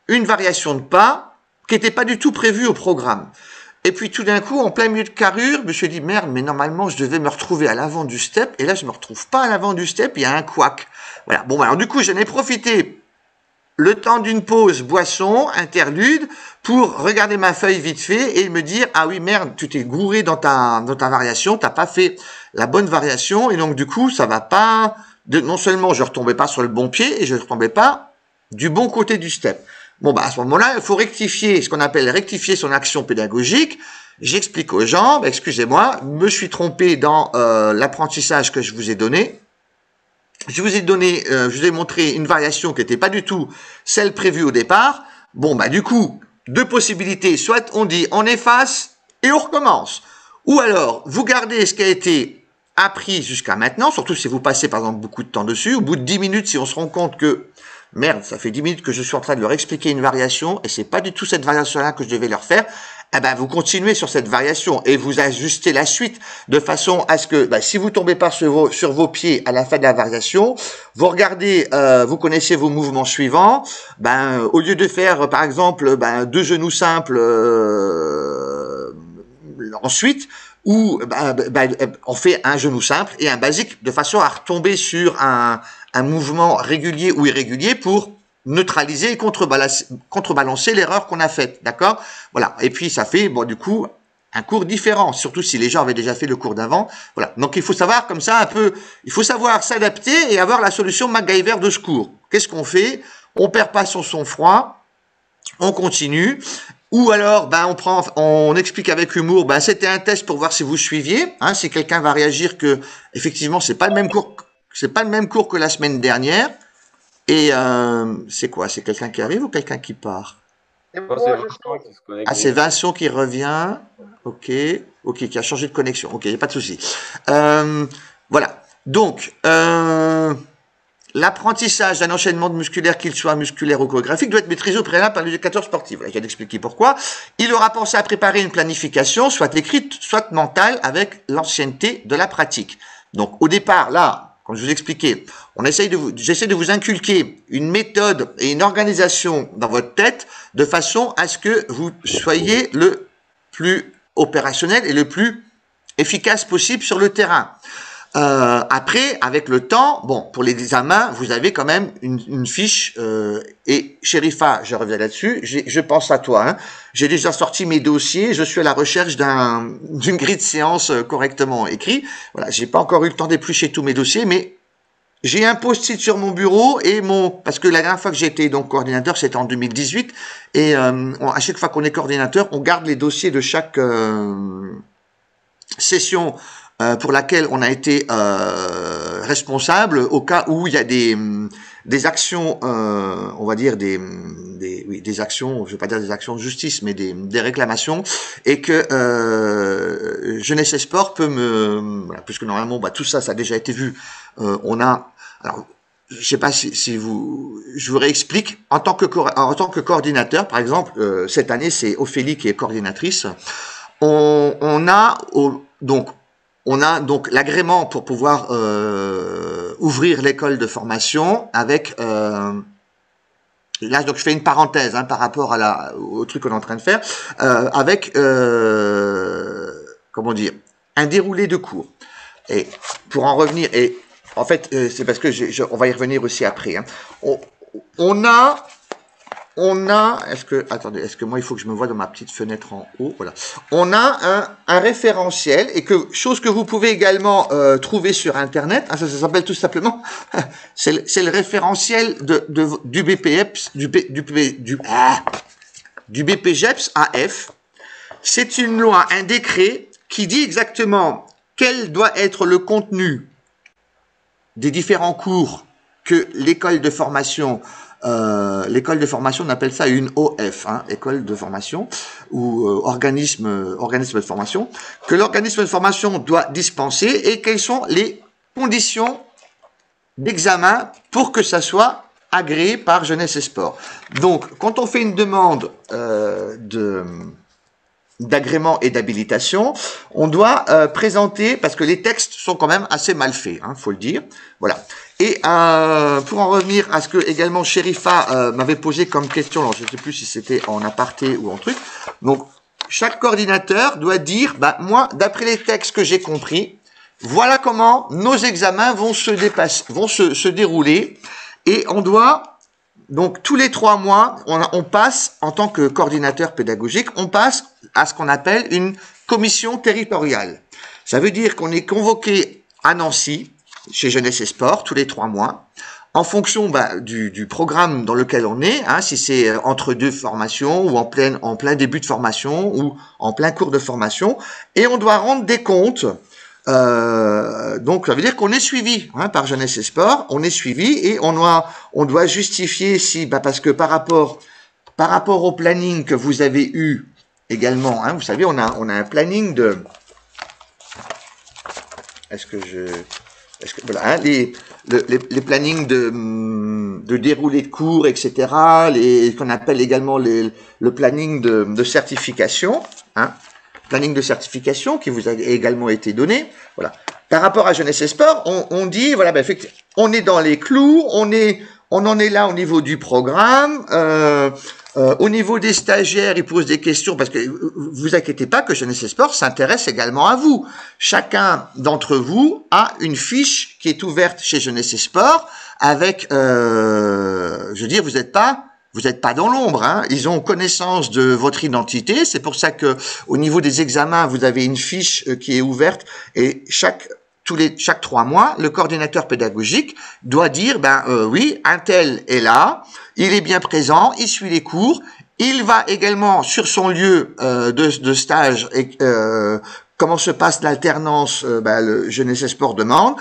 une variation de pas qui n'était pas du tout prévue au programme. Et puis tout d'un coup, en plein milieu de carrure, je me suis dit, merde, mais normalement, je devais me retrouver à l'avant du step, et là, je me retrouve pas à l'avant du step, il y a un couac. Voilà. Bon, alors du coup, j'en ai profité le temps d'une pause boisson, interlude, pour regarder ma feuille vite fait et me dire, ah oui, merde, tu t'es gouré dans ta variation, t'as pas fait la bonne variation, et donc du coup, ça va pas, non seulement je retombais pas sur le bon pied, et je retombais pas du bon côté du step. Bon, bah, à ce moment-là, il faut rectifier, ce qu'on appelle rectifier son action pédagogique. J'explique aux gens, bah, excusez-moi, me suis trompé dans l'apprentissage que je vous ai donné. Je vous ai montré une variation qui n'était pas du tout celle prévue au départ. Bon, bah, du coup, deux possibilités. Soit on dit, on efface et on recommence. Ou alors, vous gardez ce qui a été appris jusqu'à maintenant, surtout si vous passez, par exemple, beaucoup de temps dessus. Au bout de 10 minutes, si on se rend compte que merde, ça fait 10 minutes que je suis en train de leur expliquer une variation et c'est pas du tout cette variation-là que je devais leur faire. Eh ben, vous continuez sur cette variation et vous ajustez la suite de façon à ce que, si vous tombez pas sur vos pieds à la fin de la variation, vous regardez, vous connaissez vos mouvements suivants. Au lieu de faire, par exemple, deux genoux simples, ensuite, ou on fait un genou simple et un basique de façon à retomber sur un mouvement régulier ou irrégulier pour neutraliser et contrebalancer l'erreur qu'on a faite, d'accord? Voilà. Et puis ça fait, bon, du coup, un cours différent, surtout si les gens avaient déjà fait le cours d'avant. Voilà. Donc il faut savoir comme ça un peu, il faut savoir s'adapter et avoir la solution MacGyver de ce cours. Qu'est-ce qu'on fait? On perd pas son sang-froid, on continue. Ou alors, on explique avec humour, c'était un test pour voir si vous suiviez, hein, si quelqu'un va réagir que, effectivement, c'est pas le même cours que la semaine dernière. Et, c'est quoi? C'est quelqu'un qui arrive ou quelqu'un qui part? Et Oh, moi, c'est je Vincent qui se connecte. Ah, c'est Vincent qui revient. Ok, qui a changé de connexion. Ok, y a pas de souci. Voilà. Donc, l'apprentissage d'un enchaînement de musculaire, qu'il soit musculaire ou chorégraphique, doit être maîtrisé au préalable par l'éducateur sportif. Voilà, je viens d'expliquer pourquoi. Il aura pensé à préparer une planification, soit écrite, soit mentale, avec l'ancienneté de la pratique. Donc, au départ, là, comme je vous expliquais, j'essaie de vous inculquer une méthode et une organisation dans votre tête de façon à ce que vous soyez le plus opérationnel et le plus efficace possible sur le terrain. Après, avec le temps, bon, pour les examens, vous avez quand même une fiche, et Sherifa, je reviens là-dessus, je pense à toi, hein. J'ai déjà sorti mes dossiers, je suis à la recherche d'une grille de séance correctement écrite. Voilà, j'ai pas encore eu le temps d'éplucher tous mes dossiers, mais j'ai un post-it sur mon bureau et parce que la dernière fois que j'ai été donc coordinateur, c'était en 2018, et à chaque fois qu'on est coordinateur, on garde les dossiers de chaque session pour laquelle on a été responsable au cas où il y a des actions, on va dire des actions, je vais pas dire des actions de justice, mais des réclamations, et que Jeunesse et Sport peut voilà, puisque normalement tout ça a déjà été vu, alors je sais pas si je vous réexplique, en tant que coordinateur, par exemple, cette année c'est Ophélie qui est coordinatrice, on a donc l'agrément pour pouvoir ouvrir l'école de formation avec là donc je fais une parenthèse par rapport au truc qu'on est en train de faire, avec comment dire, un déroulé de cours. Et pour en revenir, et en fait c'est parce que on va y revenir aussi après, hein. On a, est-ce que moi il faut que je me voie dans ma petite fenêtre en haut, voilà. On a un référentiel, et chose que vous pouvez également trouver sur internet, hein, ça s'appelle tout simplement, c'est le référentiel du BPEPS, du BPGEPS AF. C'est une loi, un décret qui dit exactement quel doit être le contenu des différents cours que l'école de formation l'école de formation, on appelle ça une OF, hein, école de formation ou organisme de formation, que l'organisme de formation doit dispenser et quelles sont les conditions d'examen pour que ça soit agréé par Jeunesse et Sport. Donc, quand on fait une demande d'agrément et d'habilitation, on doit présenter, parce que les textes sont quand même assez mal faits, hein, faut le dire, voilà. Et pour en revenir à ce que également Sherifa m'avait posé comme question, alors je ne sais plus si c'était en aparté ou en truc, donc chaque coordinateur doit dire, bah moi, d'après les textes que j'ai compris, voilà comment nos examens vont se dérouler, et on doit, donc tous les 3 mois, on passe, en tant que coordinateur pédagogique, on passe à ce qu'on appelle une commission territoriale. Ça veut dire qu'on est convoqué à Nancy, chez Jeunesse et Sport, tous les 3 mois, en fonction du programme dans lequel on est, hein, si c'est entre 2 formations, ou en plein début de formation, ou en plein cours de formation, et on doit rendre des comptes. Donc ça veut dire qu'on est suivi, hein, par Jeunesse et Sport, on est suivi et on doit justifier si, parce que par rapport au planning que vous avez eu également, hein, vous savez, on a un planning de, voilà, hein, les plannings de déroulé de cours, etc., qu'on appelle également le planning de certification, hein, planning de certification qui vous a également été donné. Voilà. Par rapport à Jeunesse et Sport, on dit, voilà, effectivement, on est dans les clous, on en est là au niveau du programme, au niveau des stagiaires, ils posent des questions, parce que vous inquiétez pas que Jeunesse et Sport s'intéresse également à vous. Chacun d'entre vous a une fiche qui est ouverte chez Jeunesse et Sport avec, je veux dire, vous n'êtes pas dans l'ombre, hein. Ils ont connaissance de votre identité. C'est pour ça que au niveau des examens, vous avez une fiche qui est ouverte et chaque 3 mois, le coordinateur pédagogique doit dire, oui, un tel est là, il est bien présent, il suit les cours, il va également sur son lieu de stage et comment se passe l'alternance, le Jeunesse et Sport demande,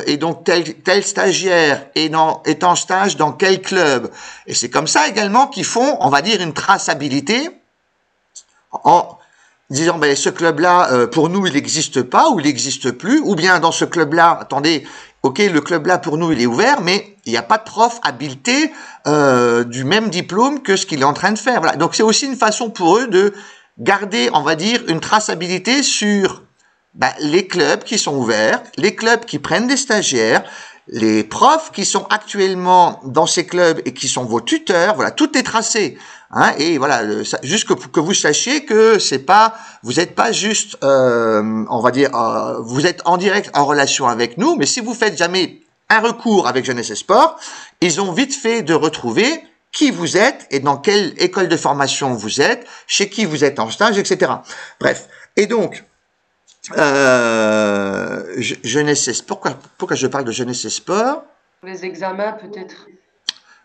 et donc tel stagiaire est en stage dans quel club. Et c'est comme ça également qu'ils font, on va dire, une traçabilité en disant, ce club-là, pour nous, il n'existe pas, ou il n'existe plus, ou bien dans ce club-là, attendez, ok, le club-là, pour nous, il est ouvert, mais il n'y a pas de prof habilité du même diplôme que ce qu'il est en train de faire. Voilà. Donc, c'est aussi une façon pour eux de garder, on va dire, une traçabilité sur les clubs qui sont ouverts, les clubs qui prennent des stagiaires, les profs qui sont actuellement dans ces clubs et qui sont vos tuteurs. Voilà, tout est tracé. Hein, et voilà, juste que vous sachiez que vous n'êtes pas juste, on va dire, vous êtes en direct en relation avec nous, mais si vous faites jamais un recours avec Jeunesse et Sport, ils ont vite fait de retrouver qui vous êtes et dans quelle école de formation vous êtes, chez qui vous êtes en stage, etc. Bref. Et donc, Jeunesse et Sport, pourquoi je parle de Jeunesse et Sport? Les examens, peut-être.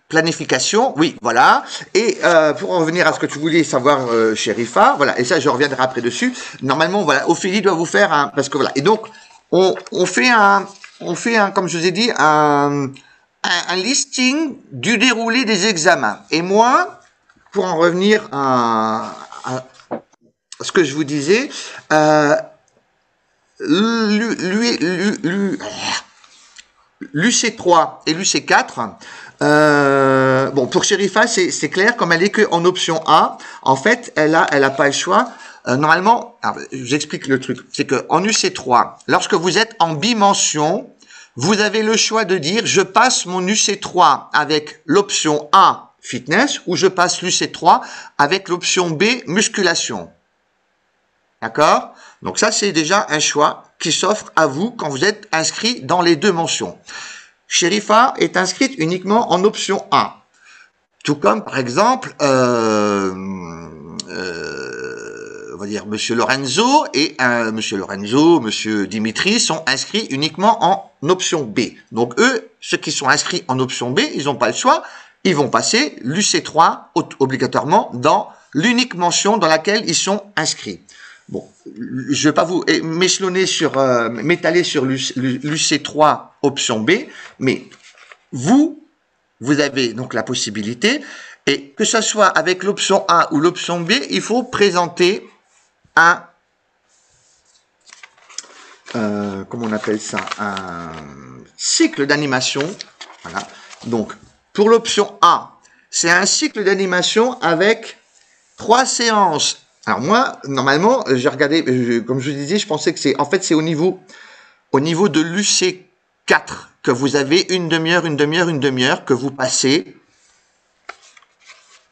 Planification, oui, voilà. Et pour en revenir à ce que tu voulais savoir, Sherifa, voilà, et ça je reviendrai après dessus. Normalement, voilà, Ophélie doit vous faire parce que voilà. Et donc, on fait un, comme je vous ai dit, un listing du déroulé des examens. Et moi, pour en revenir à ce que je vous disais, l'UC3 et l'UC4, bon, pour Sherifa, c'est clair, comme elle est que en option A, en fait, elle a pas le choix. Normalement, j'explique le truc, c'est que en UC3, lorsque vous êtes en bimension, vous avez le choix de dire, je passe mon UC3 avec l'option A, fitness, ou je passe l'UC3 avec l'option B, musculation. D'accord? Donc ça, c'est déjà un choix qui s'offre à vous quand vous êtes inscrit dans les 2 mentions. Sherifa est inscrite uniquement en option A. Tout comme, par exemple, on va dire Monsieur Lorenzo et Monsieur Dimitri sont inscrits uniquement en option B. Donc eux, ceux qui sont inscrits en option B, ils n'ont pas le choix. Ils vont passer l'UC3 obligatoirement dans l'unique mention dans laquelle ils sont inscrits. Bon, je ne vais pas vous m'étaler sur l'UC3 option B, mais vous, vous avez donc la possibilité, et que ce soit avec l'option A ou l'option B, il faut présenter un, comment on appelle ça, un cycle d'animation. Voilà. Donc, pour l'option A, c'est un cycle d'animation avec 3 séances. Alors moi, normalement, j'ai regardé, comme je vous disais, je pensais que c'est, en fait, c'est au niveau de l'UC4 que vous avez une demi-heure que vous passez.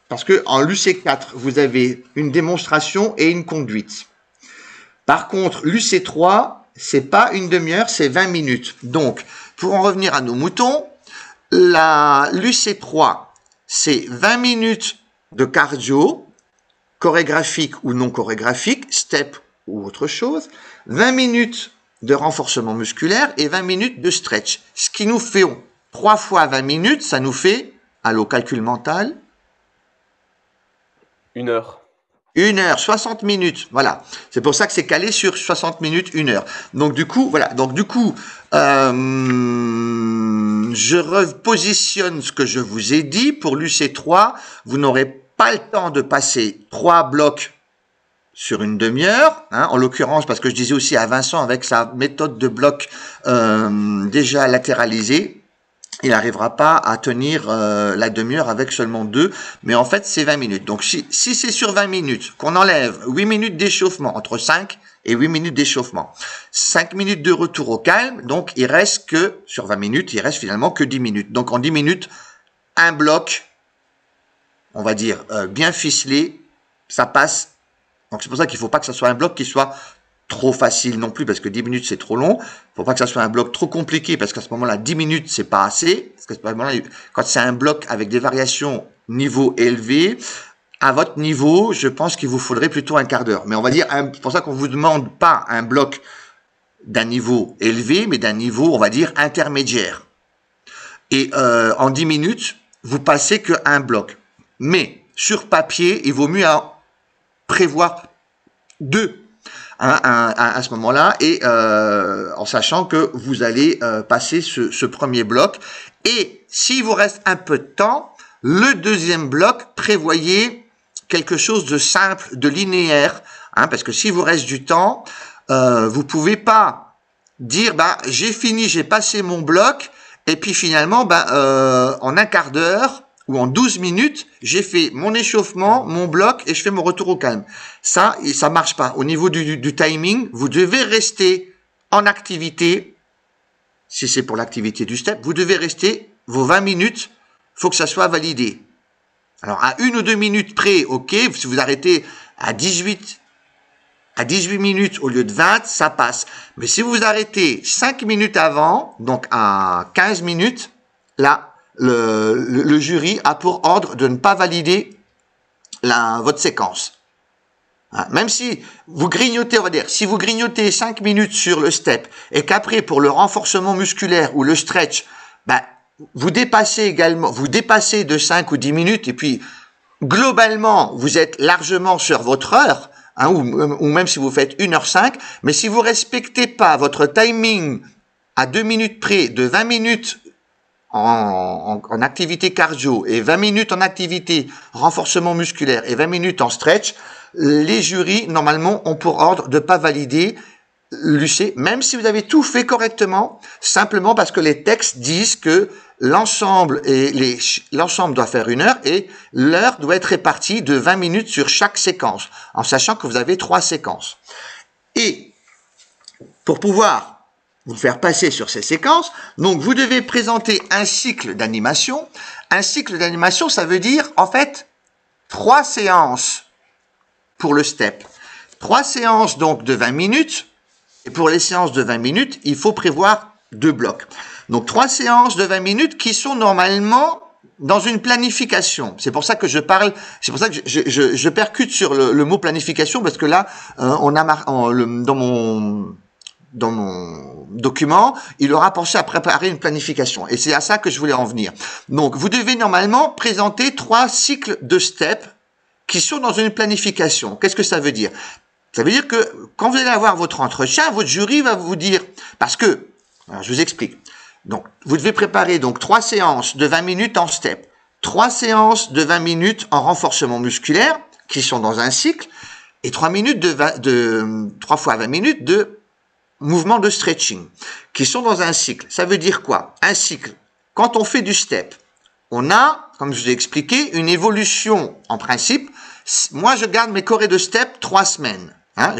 Parce que en l'UC4, vous avez une démonstration et une conduite. Par contre, l'UC3, c'est pas une demi-heure, c'est 20 minutes. Donc, pour en revenir à nos moutons, l'UC3, c'est 20 minutes de cardio, chorégraphique ou non chorégraphique, step ou autre chose, 20 minutes de renforcement musculaire et 20 minutes de stretch. Ce qui nous fait 3 fois 20 minutes, ça nous fait, allô, calcul mental, 1 heure. 1 heure, 60 minutes, voilà. C'est pour ça que c'est calé sur 60 minutes, 1 heure. Donc du coup, voilà. Donc du coup, je repositionne ce que je vous ai dit. Pour l'UC3, vous n'aurez pas le temps de passer 3 blocs sur une demi-heure, hein, en l'occurrence, parce que je disais aussi à Vincent, avec sa méthode de bloc déjà latéralisée, il n'arrivera pas à tenir la demi-heure avec seulement 2, mais en fait, c'est 20 minutes. Donc, si c'est sur 20 minutes, qu'on enlève 8 minutes d'échauffement, entre 5 et 8 minutes d'échauffement, 5 minutes de retour au calme, donc il reste que, sur 20 minutes, il reste finalement que 10 minutes. Donc, en 10 minutes, un bloc, on va dire, bien ficelé, ça passe. Donc, c'est pour ça qu'il ne faut pas que ça soit un bloc qui soit trop facile non plus, parce que 10 minutes, c'est trop long. Il ne faut pas que ça soit un bloc trop compliqué, parce qu'à ce moment-là, 10 minutes, c'est pas assez. Parce qu'à ce moment-là, quand c'est un bloc avec des variations niveau élevé, à votre niveau, je pense qu'il vous faudrait plutôt un quart d'heure. Mais on va dire, c'est pour ça qu'on vous demande pas un bloc d'un niveau élevé, mais d'un niveau, on va dire, intermédiaire. Et en 10 minutes, vous passez qu'un bloc. Mais sur papier, il vaut mieux prévoir 2 à ce moment-là, et en sachant que vous allez passer ce premier bloc. Et s'il vous reste un peu de temps, le deuxième bloc, prévoyez quelque chose de simple, de linéaire, hein, parce que s'il vous reste du temps, vous pouvez pas dire j'ai fini, j'ai passé mon bloc, et puis finalement en un quart d'heure ou en 12 minutes, j'ai fait mon échauffement, mon bloc, et je fais mon retour au calme. Ça marche pas. Au niveau du timing, vous devez rester en activité. Si c'est pour l'activité du step, vous devez rester vos 20 minutes. Faut que ça soit validé. Alors, à 1 ou 2 minutes près, ok. Si vous arrêtez à 18 minutes au lieu de 20, ça passe. Mais si vous arrêtez 5 minutes avant, donc à 15 minutes, là, le jury a pour ordre de ne pas valider votre séquence. Hein, même si vous grignotez, on va dire, si vous grignotez 5 minutes sur le step et qu'après pour le renforcement musculaire ou le stretch, vous dépassez de 5 ou 10 minutes et puis globalement vous êtes largement sur votre heure, hein, ou même si vous faites 1h05, mais si vous respectez pas votre timing à 2 minutes près de 20 minutes en activité cardio et 20 minutes en activité renforcement musculaire et 20 minutes en stretch, les jurys, normalement, ont pour ordre de ne pas valider l'UC, même si vous avez tout fait correctement, simplement parce que les textes disent que l'ensemble doit faire 1 heure et l'heure doit être répartie de 20 minutes sur chaque séquence, en sachant que vous avez 3 séquences. Et pour pouvoir vous faire passer sur ces séquences, donc vous devez présenter un cycle d'animation. Un cycle d'animation, ça veut dire, en fait, 3 séances pour le step. 3 séances, donc, de 20 minutes. Et pour les séances de 20 minutes, il faut prévoir 2 blocs. Donc, 3 séances de 20 minutes qui sont normalement dans une planification. C'est pour ça que je parle, c'est pour ça que je percute sur le mot planification, parce que là, dans mon document, il aura pensé à préparer une planification. Et c'est à ça que je voulais en venir. Donc, vous devez normalement présenter 3 cycles de steps qui sont dans une planification. Qu'est-ce que ça veut dire? Ça veut dire que quand vous allez avoir votre entretien, votre jury va vous dire, parce que, alors je vous explique, Donc, vous devez préparer donc 3 séances de 20 minutes en step, 3 séances de 20 minutes en renforcement musculaire, qui sont dans un cycle, et 3 minutes 3 fois 20 minutes de mouvement de stretching, qui sont dans un cycle. Ça veut dire quoi? Un cycle. Quand on fait du step, on a, comme je vous ai expliqué, une évolution en principe. Moi, je garde mes chorés de step 3 semaines. Hein,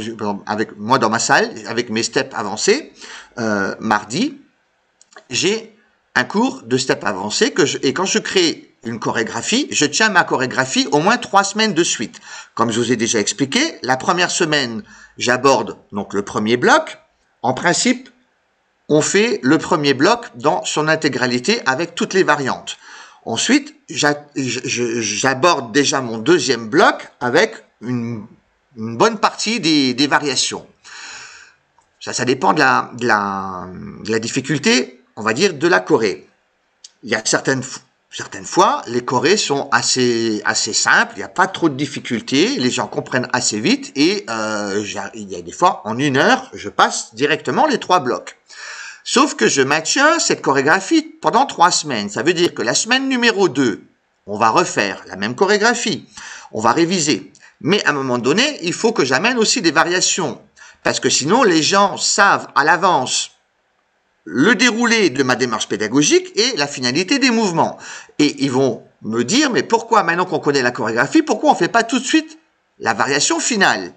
avec moi dans ma salle, avec mes steps avancés, mardi, j'ai un cours de step avancé et quand je crée une chorégraphie, je tiens ma chorégraphie au moins 3 semaines de suite. Comme je vous ai déjà expliqué, la première semaine, j'aborde donc le premier bloc. En principe, on fait le premier bloc dans son intégralité avec toutes les variantes. Ensuite, j'aborde déjà mon deuxième bloc avec une bonne partie des variations. Ça dépend de la difficulté, on va dire, de la choré. Il y a certaines fois, les chorés sont assez simples, il n'y a pas trop de difficultés, les gens comprennent assez vite et il y a des fois, en 1 heure, je passe directement les 3 blocs. Sauf que je maintiens cette chorégraphie pendant 3 semaines. Ça veut dire que la semaine numéro 2, on va refaire la même chorégraphie, on va réviser. Mais à un moment donné, il faut que j'amène aussi des variations. Parce que sinon, les gens savent à l'avance le déroulé de ma démarche pédagogique et la finalité des mouvements. Et ils vont me dire, mais pourquoi maintenant qu'on connaît la chorégraphie, pourquoi on ne fait pas tout de suite la variation finale?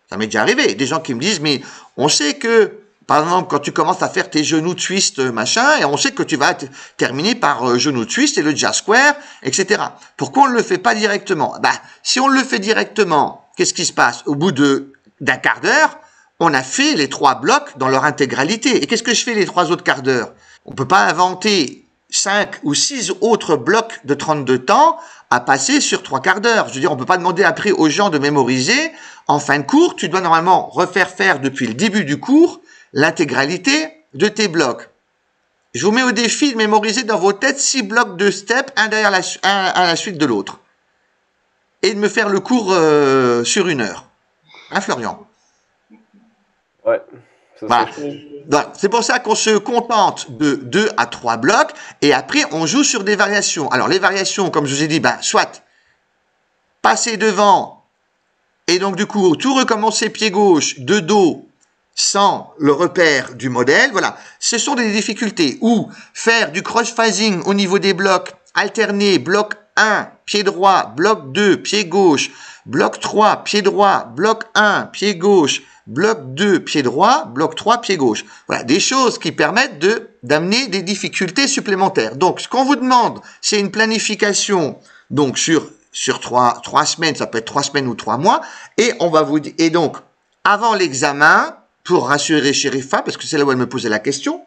Ça m'est déjà arrivé. Des gens qui me disent, mais on sait que, par exemple, quand tu commences à faire tes genoux twist, machin, et on sait que tu vas terminer par genoux twist et le jazz square, etc. Pourquoi on ne le fait pas directement? Si on le fait directement, qu'est-ce qui se passe? Au bout d'un quart d'heure, on a fait les 3 blocs dans leur intégralité. Et qu'est-ce que je fais les 3 autres quarts d'heure? On peut pas inventer 5 ou 6 autres blocs de 32 temps à passer sur 3 quarts d'heure. Je veux dire, on peut pas demander après aux gens de mémoriser. En fin de cours, tu dois normalement refaire faire depuis le début du cours l'intégralité de tes blocs. Je vous mets au défi de mémoriser dans vos têtes 6 blocs de step, un à la suite de l'autre. Et de me faire le cours sur 1 heure. Hein, Florian? Ouais. Voilà. C'est pour ça qu'on se contente de 2 à 3 blocs et après on joue sur des variations. Alors les variations, comme je vous ai dit, soit passer devant et donc du coup tout recommencer pied gauche de dos sans le repère du modèle. Voilà, ce sont des difficultés. Ou faire du cross-phasing au niveau des blocs, alterner bloc 1, pied droit, bloc 2, pied gauche, bloc 3, pied droit, bloc 1, pied gauche, bloc 2, pied droit, bloc 3, pied gauche. Voilà, des choses qui permettent d'amener des difficultés supplémentaires. Donc, ce qu'on vous demande, c'est une planification, donc sur 3 semaines, ça peut être 3 semaines ou 3 mois, et on va vous dire, et donc, avant l'examen, pour rassurer Sherifa, parce que c'est là où elle me posait la question,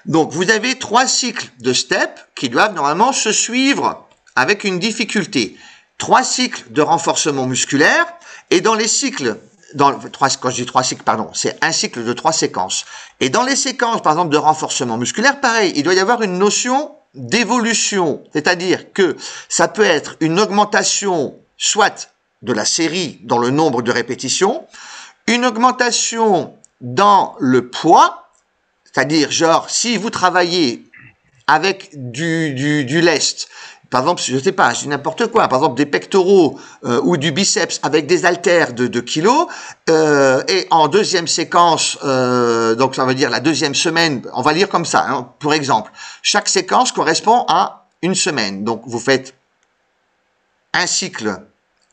donc, vous avez 3 cycles de step qui doivent normalement se suivre avec une difficulté. 3 cycles de renforcement musculaire, et dans les cycles, quand je dis 3 cycles, pardon, c'est un cycle de 3 séquences. Et dans les séquences, par exemple, de renforcement musculaire, pareil, il doit y avoir une notion d'évolution. C'est-à-dire que ça peut être une augmentation, soit de la série dans le nombre de répétitions, une augmentation dans le poids, c'est-à-dire, genre, si vous travaillez avec du lest, par exemple, je sais pas, je dis n'importe quoi, par exemple des pectoraux ou du biceps avec des haltères de 2 kilos, et en deuxième séquence, donc ça veut dire la deuxième semaine, on va lire comme ça, hein, pour exemple, chaque séquence correspond à une semaine. Donc vous faites un cycle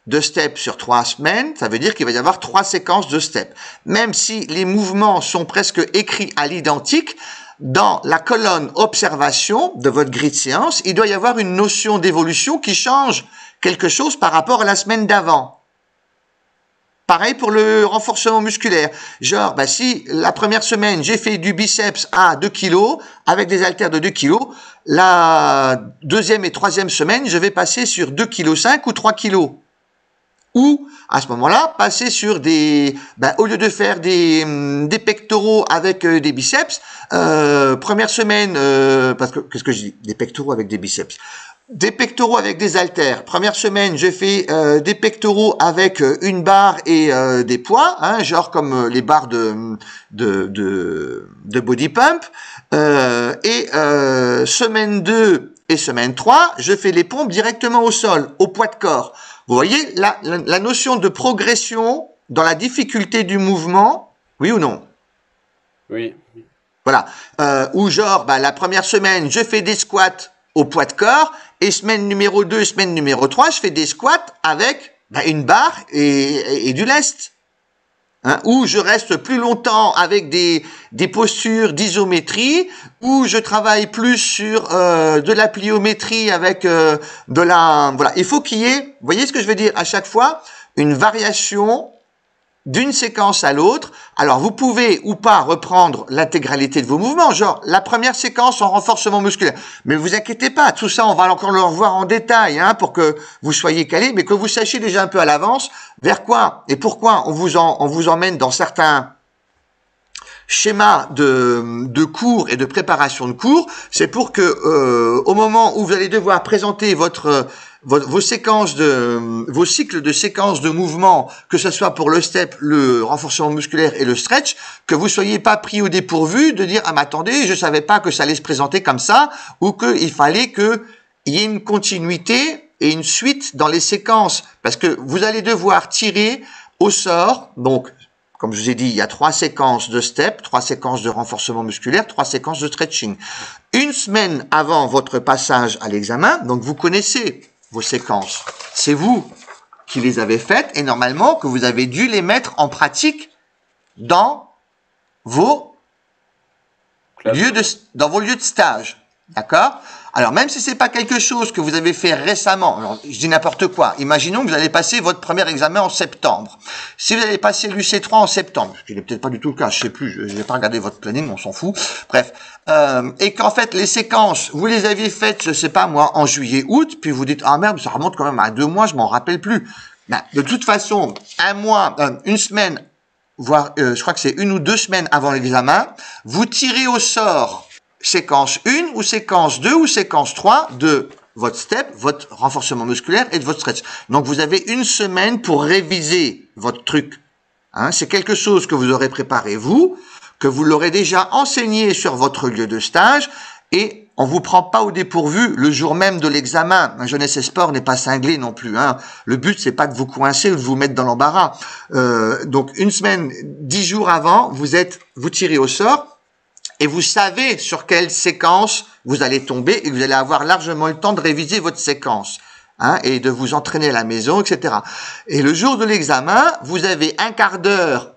de step sur 3 semaines, ça veut dire qu'il va y avoir 3 séquences de step. Même si les mouvements sont presque écrits à l'identique, dans la colonne observation de votre grille de séance, il doit y avoir une notion d'évolution qui change quelque chose par rapport à la semaine d'avant. Pareil pour le renforcement musculaire. Genre, si la première semaine, j'ai fait du biceps à 2 kg avec des haltères de 2 kg, la deuxième et troisième semaine, je vais passer sur 2,5 kg ou 3 kg. Ou, à ce moment-là, passer sur au lieu de faire des pectoraux avec des biceps, première semaine, qu'est-ce que je dis? Des pectoraux avec des biceps. Des pectoraux avec des haltères. Première semaine, je fais des pectoraux avec une barre et des poids, hein, genre comme les barres de body pump. Semaine 2 et semaine 3, je fais les pompes directement au sol, au poids de corps. Vous voyez la notion de progression dans la difficulté du mouvement, oui ou non? Oui. Voilà. Ou genre, la première semaine, je fais des squats au poids de corps, et semaine numéro 2, semaine numéro 3, je fais des squats avec une barre et du lest. Hein, ou je reste plus longtemps avec des postures d'isométrie, ou je travaille plus sur de la pliométrie avec voilà. Il faut qu'il y ait, vous voyez ce que je veux dire, à chaque fois, une variation d'une séquence à l'autre. Alors, vous pouvez ou pas reprendre l'intégralité de vos mouvements, genre la première séquence en renforcement musculaire. Mais vous inquiétez pas, tout ça, on va encore le revoir en détail, hein, pour que vous soyez calés, mais que vous sachiez déjà un peu à l'avance vers quoi et pourquoi on vous emmène dans certains schémas de cours et de préparation de cours. C'est pour que au moment où vous allez devoir présenter vos séquences vos cycles de séquences de mouvements, que ce soit pour le step, le renforcement musculaire et le stretch, que vous soyez pas pris au dépourvu de dire, ah, mais attendez, je savais pas que ça allait se présenter comme ça, ou qu'il fallait qu'il y ait une continuité et une suite dans les séquences, parce que vous allez devoir tirer au sort. Donc, comme je vous ai dit, il y a 3 séquences de step, 3 séquences de renforcement musculaire, 3 séquences de stretching. Une semaine avant votre passage à l'examen, donc vous connaissez vos séquences. C'est vous qui les avez faites et normalement que vous avez dû les mettre en pratique dans vos lieux de stage. D'accord? Alors, même si c'est pas quelque chose que vous avez fait récemment, alors, je dis n'importe quoi. Imaginons que vous allez passer votre premier examen en septembre. Si vous allez passer l'UC3 en septembre, ce qui n'est peut-être pas du tout le cas, je sais plus, je vais pas regarder votre planning, on s'en fout. Bref. Et qu'en fait, les séquences, vous les aviez faites, je sais pas moi, en juillet, août, puis vous dites, ah merde, ça remonte quand même à 2 mois, je m'en rappelle plus. Ben, de toute façon, un mois, une semaine, voire, je crois que c'est 1 ou 2 semaines avant l'examen, vous tirez au sort séquence 1 ou séquence 2 ou séquence 3 de votre step, votre renforcement musculaire et de votre stretch. Donc, vous avez 1 semaine pour réviser votre truc. Hein, c'est quelque chose que vous aurez préparé vous, que vous l'aurez déjà enseigné sur votre lieu de stage et on vous prend pas au dépourvu le jour même de l'examen. Un Jeunesse et Sport n'est pas cinglé non plus. Hein. Le but, c'est pas de vous coincer ou de vous mettre dans l'embarras. Donc, 1 semaine, 10 jours avant, vous tirez au sort. Et vous savez sur quelle séquence vous allez tomber et vous allez avoir largement le temps de réviser votre séquence, hein, et de vous entraîner à la maison, etc. Et le jour de l'examen, vous avez 1 quart d'heure.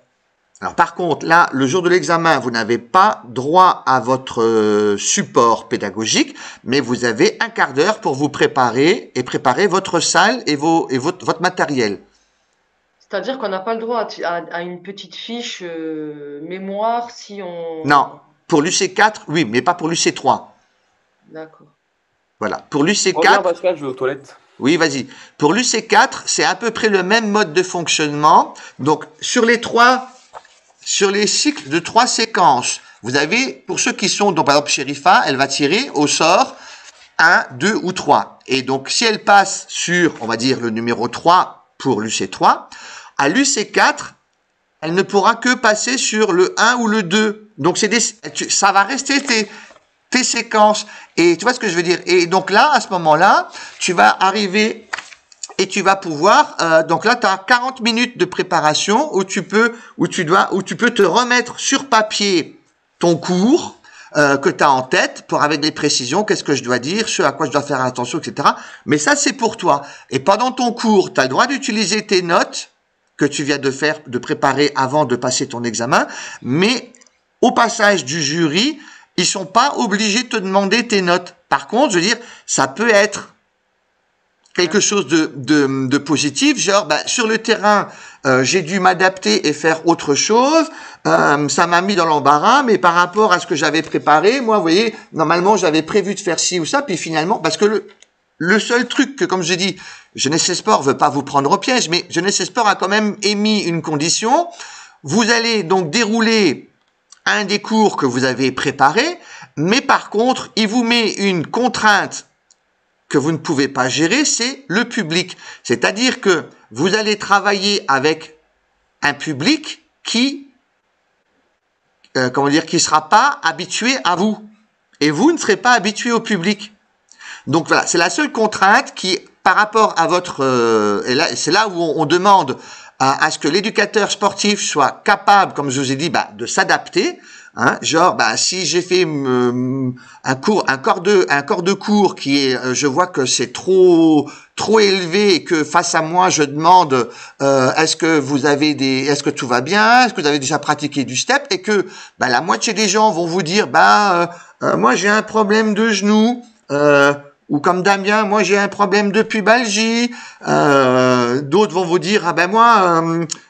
Alors par contre, là, le jour de l'examen, vous n'avez pas droit à votre support pédagogique, mais vous avez 1 quart d'heure pour vous préparer et préparer votre salle et votre matériel. C'est-à-dire qu'on n'a pas le droit à une petite fiche mémoire si on... Non. Pour l'UC4, oui, mais pas pour l'UC3. D'accord. Voilà. Pour l'UC4... Reviens, Pascal, je vais aux toilettes. Oui, vas-y. Pour l'UC4, c'est à peu près le même mode de fonctionnement. Donc, sur les cycles de 3 séquences, vous avez, pour ceux qui sont, donc par exemple, Sherifa, elle va tirer au sort 1, 2 ou 3. Et donc, si elle passe sur, on va dire, le numéro 3 pour l'UC3, à l'UC4, elle ne pourra que passer sur le 1 ou le 2. Donc, ça va rester tes séquences. Et tu vois ce que je veux dire? Et donc là, à ce moment-là, tu vas arriver et tu vas pouvoir, donc là, tu as 40 minutes de préparation où tu peux te remettre sur papier ton cours, que tu as en tête avec des précisions, qu'est-ce que je dois dire, ce à quoi je dois faire attention, etc. Mais ça, c'est pour toi. Et pendant ton cours, tu as le droit d'utiliser tes notes que tu viens de préparer avant de passer ton examen, mais au passage du jury, ils sont pas obligés de te demander tes notes. Par contre, je veux dire, ça peut être quelque chose de positif, genre sur le terrain, j'ai dû m'adapter et faire autre chose, ça m'a mis dans l'embarras, mais par rapport à ce que j'avais préparé, moi, vous voyez, normalement, j'avais prévu de faire ci ou ça, puis finalement, parce que le seul truc que, comme je dis, Jeunesse Sport veut pas vous prendre au piège, mais Jeunesse Sport a quand même émis une condition. Vous allez donc dérouler un des cours que vous avez préparé, mais par contre, il vous met une contrainte que vous ne pouvez pas gérer, c'est le public. C'est-à-dire que vous allez travailler avec un public qui sera pas habitué à vous. Et vous ne serez pas habitué au public. Donc voilà, c'est la seule contrainte qui, par rapport à votre... et là, c'est là où on demande à ce que l'éducateur sportif soit capable, comme je vous ai dit, de s'adapter. Hein, genre, si j'ai fait un corps de cours qui est, je vois que c'est trop élevé et que face à moi je demande, est-ce que tout va bien, est-ce que vous avez déjà pratiqué du step, et que la moitié des gens vont vous dire, moi j'ai un problème de genou, ou comme Damien, moi j'ai un problème de pubalgie. D'autres vont vous dire, moi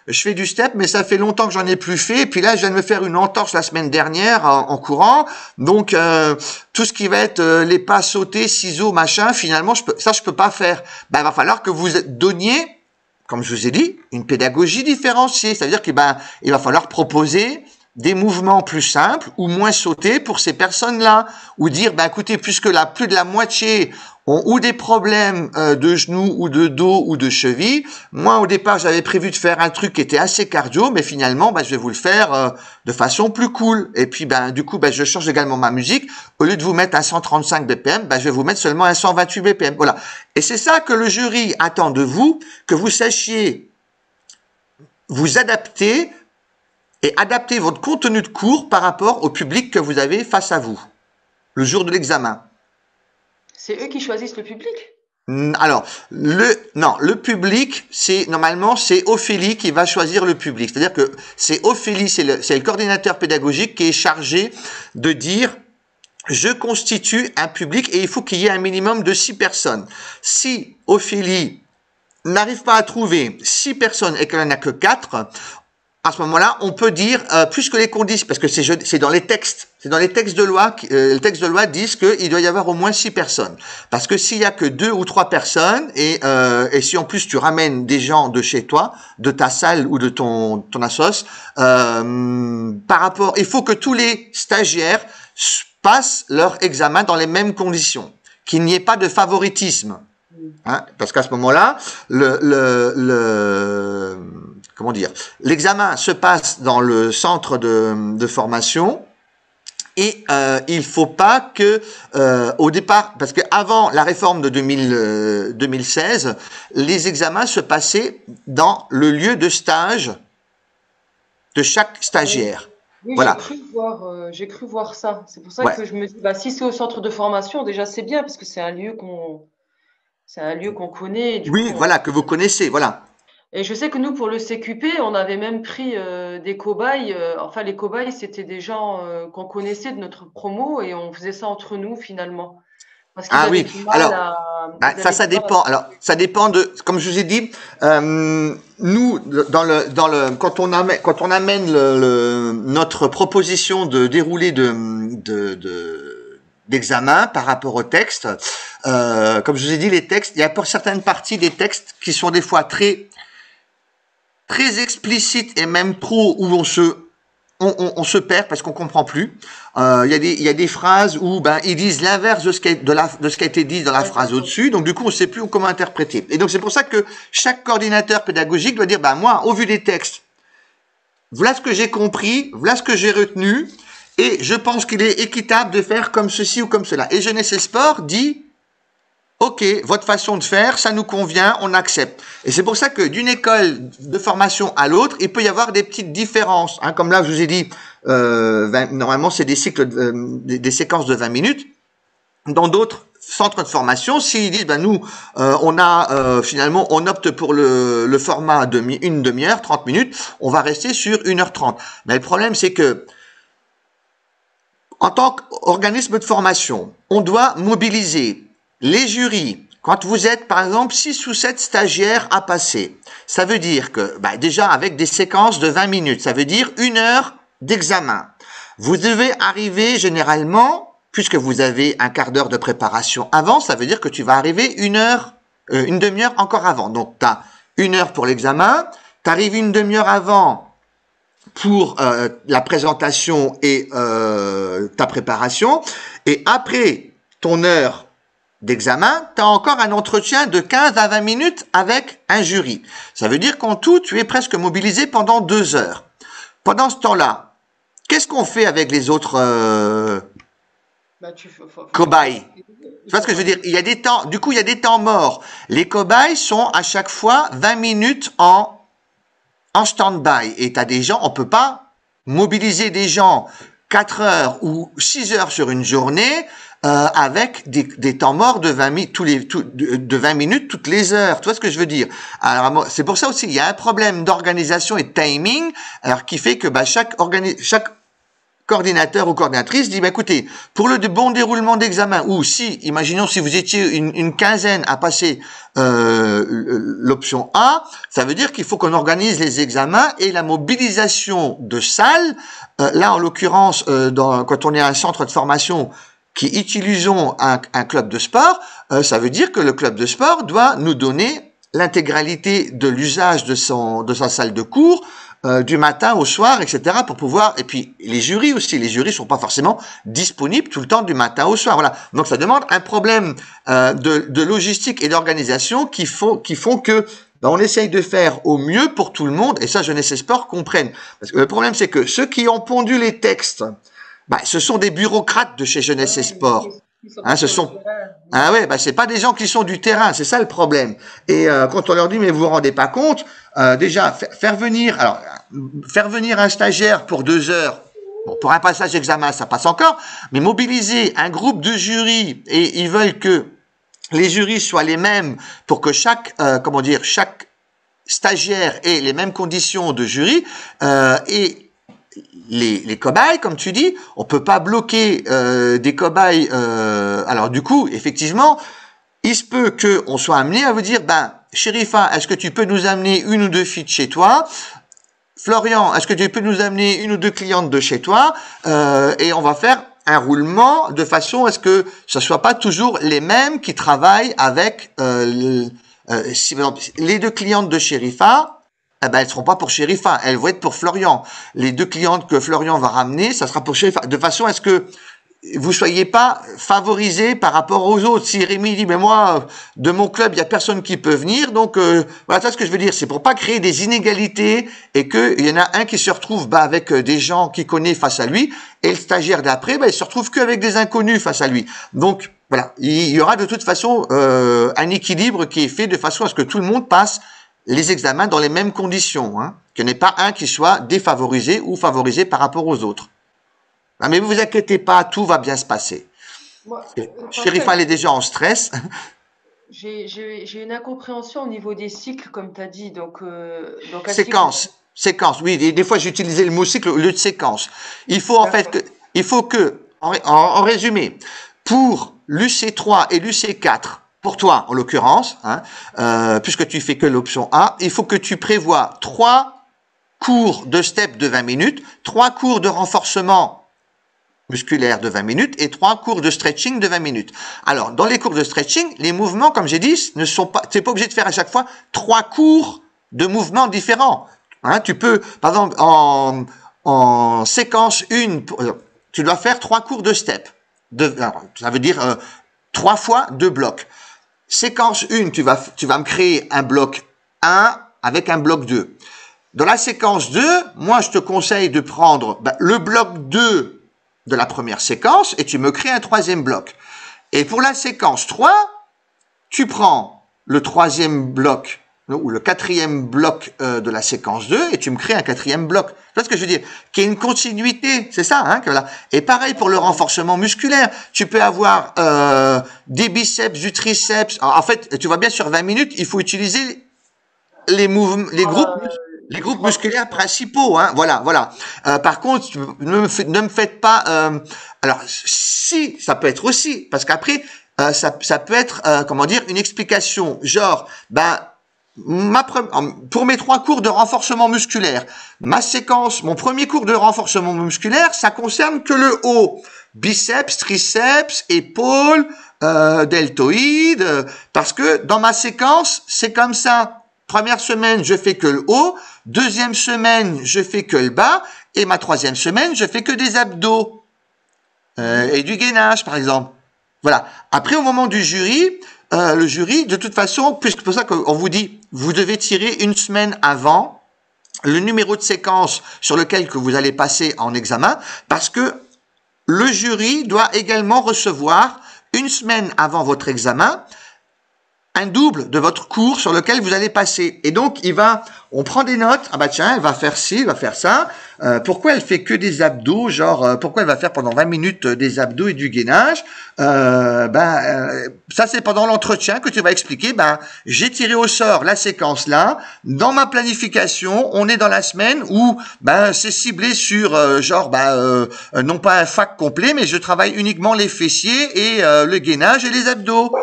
je fais du step, mais ça fait longtemps que j'en ai plus fait. Et puis là, je viens de me faire une entorse la semaine dernière en courant. Donc tout ce qui va être les pas sautés, ciseaux, machin, finalement, je peux pas faire. Il va falloir que vous donniez, comme je vous ai dit, une pédagogie différenciée. C'est-à-dire qu'il va falloir proposer des mouvements plus simples ou moins sautés pour ces personnes-là, ou dire écoutez, puisque plus de la moitié ont ou des problèmes de genoux ou de dos ou de cheville, moi au départ j'avais prévu de faire un truc qui était assez cardio, mais finalement je vais vous le faire de façon plus cool. Et puis du coup je change également ma musique, au lieu de vous mettre un 135 BPM, je vais vous mettre seulement un 128 BPM. Voilà. Et c'est ça que le jury attend de vous, que vous sachiez vous adapter et adapter votre contenu de cours par rapport au public que vous avez face à vous, le jour de l'examen. C'est eux qui choisissent le public? Alors, le public, normalement, c'est Ophélie qui va choisir le public. C'est-à-dire que c'est Ophélie, c'est le coordinateur pédagogique qui est chargé de dire, je constitue un public et il faut qu'il y ait un minimum de 6 personnes. Si Ophélie n'arrive pas à trouver 6 personnes et qu'elle n'en a que 4, à ce moment-là, on peut dire, puisque les conditions, parce que c'est dans les textes, de loi, le texte de loi dit qu'il doit y avoir au moins 6 personnes. Parce que s'il y a que 2 ou 3 personnes, et si en plus tu ramènes des gens de chez toi, de ta salle ou de ton assos, il faut que tous les stagiaires passent leur examen dans les mêmes conditions. Qu'il n'y ait pas de favoritisme. Hein, parce qu'à ce moment-là, l'examen se passe dans le centre de formation et il faut pas que au départ, parce que avant la réforme de 2016, les examens se passaient dans le lieu de stage de chaque stagiaire. Oui, voilà. J'ai cru voir ça. C'est pour ça que je me dis, si c'est au centre de formation, déjà c'est bien parce que c'est un lieu qu'on connaît. Que vous connaissez, voilà. Et je sais que nous, pour le CQP, on avait même pris des cobayes. Les cobayes, c'était des gens qu'on connaissait de notre promo et on faisait ça entre nous finalement. Parce qu'ils avaient du mal ça dépend. Alors, ça dépend de, comme je vous ai dit, nous, quand on amène notre proposition de déroulé d'examen par rapport au texte, comme je vous ai dit, les textes, il y a pour certaines parties des textes qui sont des fois très explicites et même trop où on se perd parce qu'on comprend plus. Il y a des phrases où ils disent l'inverse de ce qui a été dit dans la phrase au-dessus, donc du coup on sait plus comment interpréter. Et donc c'est pour ça que chaque coordinateur pédagogique doit dire moi au vu des textes, voilà ce que j'ai compris, voilà ce que j'ai retenu, et je pense qu'il est équitable de faire comme ceci ou comme cela. Et Jeunesse et Sport dit ok, votre façon de faire, ça nous convient, on accepte. Et c'est pour ça que d'une école de formation à l'autre, il peut y avoir des petites différences. Hein, comme là, je vous ai dit, normalement, c'est des cycles, des séquences de 20 minutes. Dans d'autres centres de formation, s'ils disent, nous, finalement, on opte pour le format une demi-heure, 30 minutes, on va rester sur 1h30. Mais le problème, c'est que, en tant qu'organisme de formation, on doit mobiliser les jurys. Quand vous êtes, par exemple, 6 ou 7 stagiaires à passer, ça veut dire que, déjà, avec des séquences de 20 minutes, ça veut dire 1 heure d'examen. Vous devez arriver, généralement, puisque vous avez un quart d'heure de préparation avant, ça veut dire que tu vas arriver une demi-heure encore avant. Donc, tu as 1 heure pour l'examen, tu arrives une demi-heure avant pour la présentation et ta préparation, et après ton heure d'examen, tu as encore un entretien de 15 à 20 minutes avec un jury. Ça veut dire qu'en tout, tu es presque mobilisé pendant 2 heures. Pendant ce temps-là, qu'est-ce qu'on fait avec les autres cobayes? Tu vois ce que je veux dire? Il y a des temps, du coup, il y a des temps morts. Les cobayes sont à chaque fois 20 minutes en stand-by. Et tu as des gens, on peut pas mobiliser des gens 4 heures ou 6 heures sur une journée avec des temps morts de 20 minutes de 20 minutes toutes les heures. Tu vois ce que je veux dire? Alors c'est pour ça aussi, il y a un problème d'organisation et de timing, alors qui fait que chaque coordinateur ou coordinatrice dit, écoutez, pour le bon déroulement d'examen, ou si, imaginons si vous étiez une quinzaine à passer l'option A, ça veut dire qu'il faut qu'on organise les examens et la mobilisation de salles. Là, en l'occurrence, quand on est à un centre de formation qui utilisons un club de sport, ça veut dire que le club de sport doit nous donner l'intégralité de l'usage de sa salle de cours, du matin au soir, etc., pour pouvoir, et puis les jurys aussi, les jurys sont pas forcément disponibles tout le temps du matin au soir, voilà. Donc ça demande un problème de logistique et d'organisation qui font que on essaye de faire au mieux pour tout le monde, et ça Jeunesse et Sport comprennent. Parce que le problème c'est que ceux qui ont pondu les textes, ce sont des bureaucrates de chez Jeunesse et Sport. C'est pas des gens qui sont du terrain, c'est ça le problème. Et quand on leur dit mais vous vous rendez pas compte, déjà faire venir un stagiaire pour 2 heures, bon, pour un passage d'examen ça passe encore, mais mobiliser un groupe de jury, et ils veulent que les jurys soient les mêmes pour que chaque stagiaire ait les mêmes conditions de jury, et les cobayes, comme tu dis, on peut pas bloquer des cobayes. Alors du coup, effectivement, il se peut que on soit amené à vous dire, Chérifa, est-ce que tu peux nous amener 1 ou 2 filles de chez toi? Florian, est-ce que tu peux nous amener 1 ou 2 clientes de chez toi? Et on va faire un roulement de façon à ce que ce soit pas toujours les mêmes qui travaillent avec si, par exemple, les 2 clientes de Chérifa. Elles seront pas pour Chérifa, elles vont être pour Florian. Les 2 clientes que Florian va ramener, ça sera pour Chérifa. De façon à ce que vous soyez pas favorisés par rapport aux autres. Si Rémi dit, moi, de mon club, il y a personne qui peut venir, donc voilà, c'est ce que je veux dire. C'est pour pas créer des inégalités et qu'il y en a un qui se retrouve avec des gens qu'il connaît face à lui, et le stagiaire d'après, il se retrouve qu'avec des inconnus face à lui. Donc voilà, il y aura de toute façon un équilibre qui est fait de façon à ce que tout le monde passe les examens dans les mêmes conditions, qu'il n'y en ait pas un qui soit défavorisé ou favorisé par rapport aux autres. Mais vous inquiétez pas, tout va bien se passer. Chérifa, elle est déjà en stress. J'ai une incompréhension au niveau des cycles, comme tu as dit. Donc, séquence, oui. Des fois, j'ai utilisé le mot cycle au lieu de séquence. Il faut en résumé, pour l'UC3 et l'UC4, pour toi, en l'occurrence, puisque tu fais que l'option A, il faut que tu prévois 3 cours de step de 20 minutes, 3 cours de renforcement musculaire de 20 minutes et 3 cours de stretching de 20 minutes. Alors, dans les cours de stretching, les mouvements, comme j'ai dit, tu n'es pas obligé de faire à chaque fois 3 cours de mouvements différents. Tu peux, par exemple, en séquence 1, tu dois faire 3 cours de step. Ça veut dire 3 fois 2 blocs. Séquence 1, tu vas me créer un bloc 1 avec un bloc 2. Dans la séquence 2, moi, je te conseille de prendre le bloc 2 de la première séquence et tu me crées un 3e bloc. Et pour la séquence 3, tu prends le 3e bloc ou le 4e bloc de la séquence 2 et tu me crées un 4e bloc. Tu vois ce que je veux dire? Qu'il y ait une continuité, c'est ça, voilà. Et pareil pour le renforcement musculaire. Tu peux avoir des biceps, du triceps. Alors, en fait, tu vois bien, sur 20 minutes, il faut utiliser les groupes musculaires principaux, voilà. Par contre, ne me faites pas. Alors, si ça peut être aussi, parce qu'après, ça peut être, une explication, genre, pour mes 3 cours de renforcement musculaire, mon premier cours de renforcement musculaire, ça concerne que le haut. biceps, triceps, épaules, deltoïdes, parce que dans ma séquence, c'est comme ça. Première semaine, je fais que le haut. Deuxième semaine, je fais que le bas. Et ma troisième semaine, je fais que des abdos et du gainage, par exemple. Voilà. Après, au moment du jury, le jury, de toute façon, puisque c'est pour ça qu'on vous dit, vous devez tirer une semaine avant le numéro de séquence sur lequel que vous allez passer en examen, parce que le jury doit également recevoir une semaine avant votre examen un double de votre cours sur lequel vous allez passer. Et donc, on prend des notes. Ah bah tiens, elle va faire ci, elle va faire ça. Pourquoi elle fait que des abdos? Genre, pourquoi elle va faire pendant 20 minutes des abdos et du gainage? Ça c'est pendant l'entretien que tu vas expliquer. J'ai tiré au sort la séquence là. Dans ma planification, on est dans la semaine où c'est ciblé sur non pas un fac complet, mais je travaille uniquement les fessiers et le gainage et les abdos.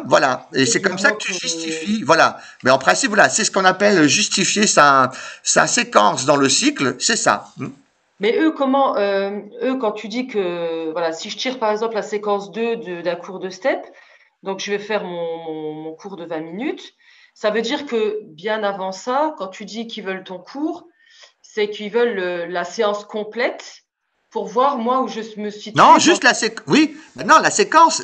Voilà. Et c'est comme ça que tu justifies. Voilà. Mais en principe, voilà, c'est ce qu'on appelle justifier sa séquence dans le cycle. C'est ça. Mais eux, quand tu dis que, voilà, si je tire par exemple la séquence 2 d'un cours de step, donc je vais faire mon cours de 20 minutes, ça veut dire que bien avant ça, quand tu dis qu'ils veulent ton cours, c'est qu'ils veulent la séance complète pour voir moi où je me situe. Non, juste la séquence. Oui, non, la séquence.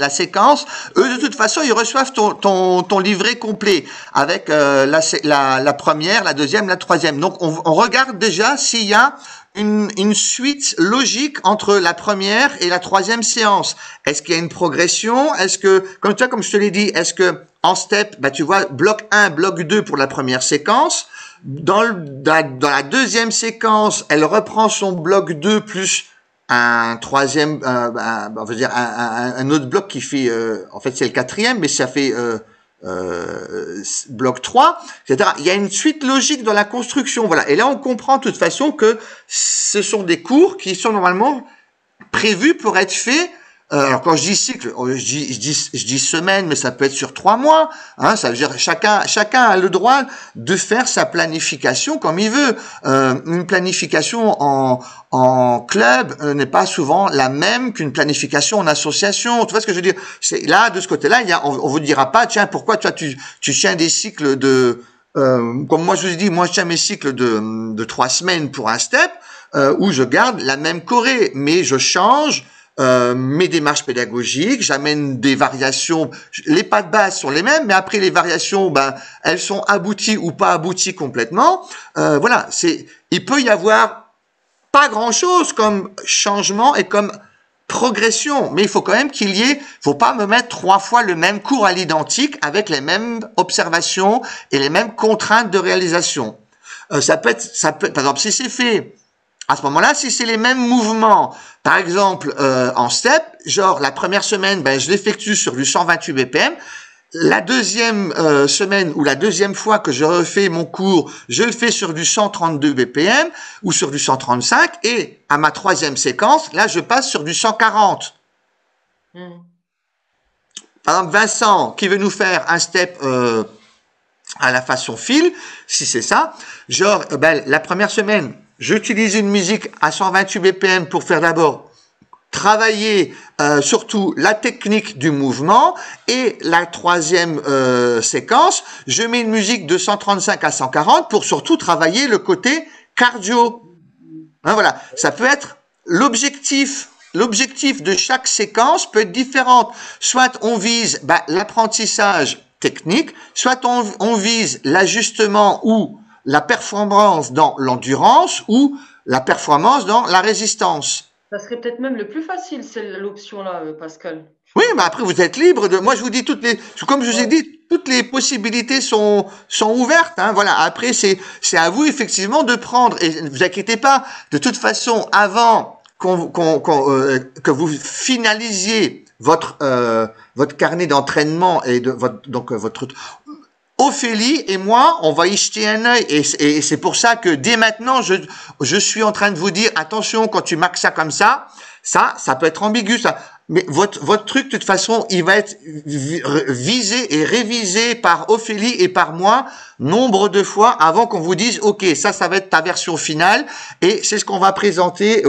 Eux, de toute façon, ils reçoivent ton livret complet avec la première, la deuxième, la troisième. Donc, on regarde déjà s'il y a une suite logique entre la première et la troisième séance. Est-ce qu'il y a une progression? Est-ce que, comme je te l'ai dit, est-ce que en step, tu vois, bloc 1, bloc 2 pour la première séquence. Dans la deuxième séquence, elle reprend son bloc 2 plus un troisième, on va dire un autre bloc qui fait, en fait c'est le quatrième, mais ça fait bloc 3, etc. Il y a une suite logique dans la construction, voilà. Et là on comprend de toute façon que ce sont des cours qui sont normalement prévus pour être faits. Alors quand je dis cycle, je dis semaine, mais ça peut être sur 3 mois. Ça veut dire chacun a le droit de faire sa planification comme il veut. Une planification en club n'est pas souvent la même qu'une planification en association. Tu vois ce que je veux dire? C'est là, de ce côté-là, on vous dira pas, tiens, pourquoi toi tu tiens des cycles de comme moi je vous ai dit, moi je tiens mes cycles de 3 semaines pour un step où je garde la même choré, mais je change mes démarches pédagogiques, j'amène des variations, les pas de base sont les mêmes, mais après les variations, elles sont abouties ou pas abouties complètement. Voilà, il peut y avoir pas grand chose comme changement et comme progression, mais il faut quand même faut pas me mettre 3 fois le même cours à l'identique avec les mêmes observations et les mêmes contraintes de réalisation. Ça peut être, par exemple, si c'est fait à ce moment-là, si c'est les mêmes mouvements, par exemple en step, genre la première semaine, je l'effectue sur du 128 BPM. La deuxième semaine ou la deuxième fois que je refais mon cours, je le fais sur du 132 BPM ou sur du 135. Et à ma troisième séquence, là, je passe sur du 140. Par exemple, Vincent, qui veut nous faire un step à la façon fil, si c'est ça, genre la première semaine, j'utilise une musique à 128 BPM pour faire d'abord travailler surtout la technique du mouvement, et la troisième séquence, je mets une musique de 135 à 140 pour surtout travailler le côté cardio. Voilà, ça peut être l'objectif de chaque séquence peut être différent. Soit on vise l'apprentissage technique, soit on vise l'ajustement ou la performance dans l'endurance ou la performance dans la résistance. Ça serait peut-être même le plus facile, l'option-là, Pascal. Oui, mais après, vous êtes libre de, moi, je vous dis comme je vous ai dit, toutes les possibilités sont ouvertes, voilà. Après, c'est à vous, effectivement, de prendre, et ne vous inquiétez pas, de toute façon, avant que vous finalisiez votre carnet d'entraînement et votre Ophélie et moi, on va y jeter un œil, et c'est pour ça que dès maintenant, je suis en train de vous dire, attention, quand tu marques ça comme ça peut être ambigu, ça. Mais votre truc, de toute façon, il va être visé et révisé par Ophélie et par moi nombre de fois avant qu'on vous dise, OK, ça va être ta version finale et c'est ce qu'on va présenter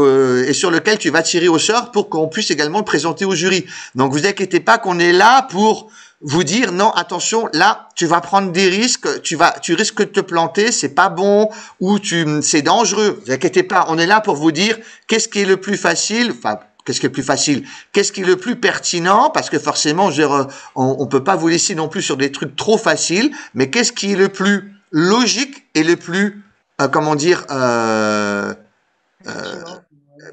et sur lequel tu vas tirer au sort pour qu'on puisse également le présenter au jury. Donc, vous inquiétez pas qu'on est là pour vous dire, non, attention, là, tu vas prendre des risques, tu risques de te planter, c'est pas bon ou c'est dangereux. Vous inquiétez pas, on est là pour vous dire qu'est-ce qui est le plus facile, enfin, qu'est-ce qui est le plus facile? Qu'est-ce qui est le plus pertinent? Parce que forcément, on peut pas vous laisser non plus sur des trucs trop faciles, mais qu'est-ce qui est le plus logique et le plus,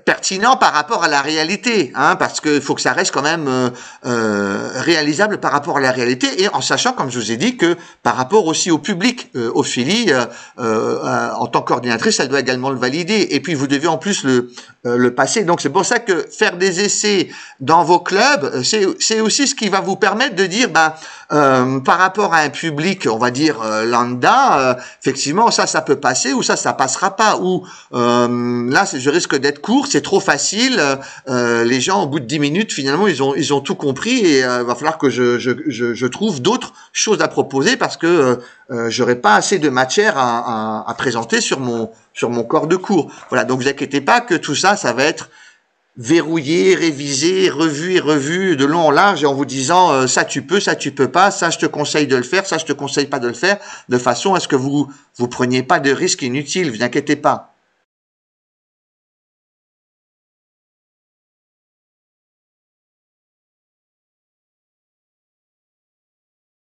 pertinent par rapport à la réalité, hein, parce qu'il faut que ça reste quand même réalisable par rapport à la réalité, et en sachant, comme je vous ai dit, que par rapport aussi au public, Ophélie, en tant que coordinatrice, elle doit également le valider, et puis vous devez en plus le passer. Donc c'est pour ça que faire des essais dans vos clubs, c'est aussi ce qui va vous permettre de dire, par rapport à un public, on va dire lambda, effectivement ça peut passer, ou ça passera pas, ou là je risque d'être court, c'est trop facile, les gens au bout de 10 minutes finalement ils ont tout compris, et va falloir que je trouve d'autres choses à proposer parce que j'aurai pas assez de matière à présenter sur mon corps de cours. Voilà, donc vous inquiétez pas que tout ça va être verrouillé, révisé, revu et revu de long en large, et en vous disant ça tu peux pas, ça je te conseille de le faire, ça je te conseille pas de le faire, de façon à ce que vous preniez pas de risques inutiles, vous inquiétez pas.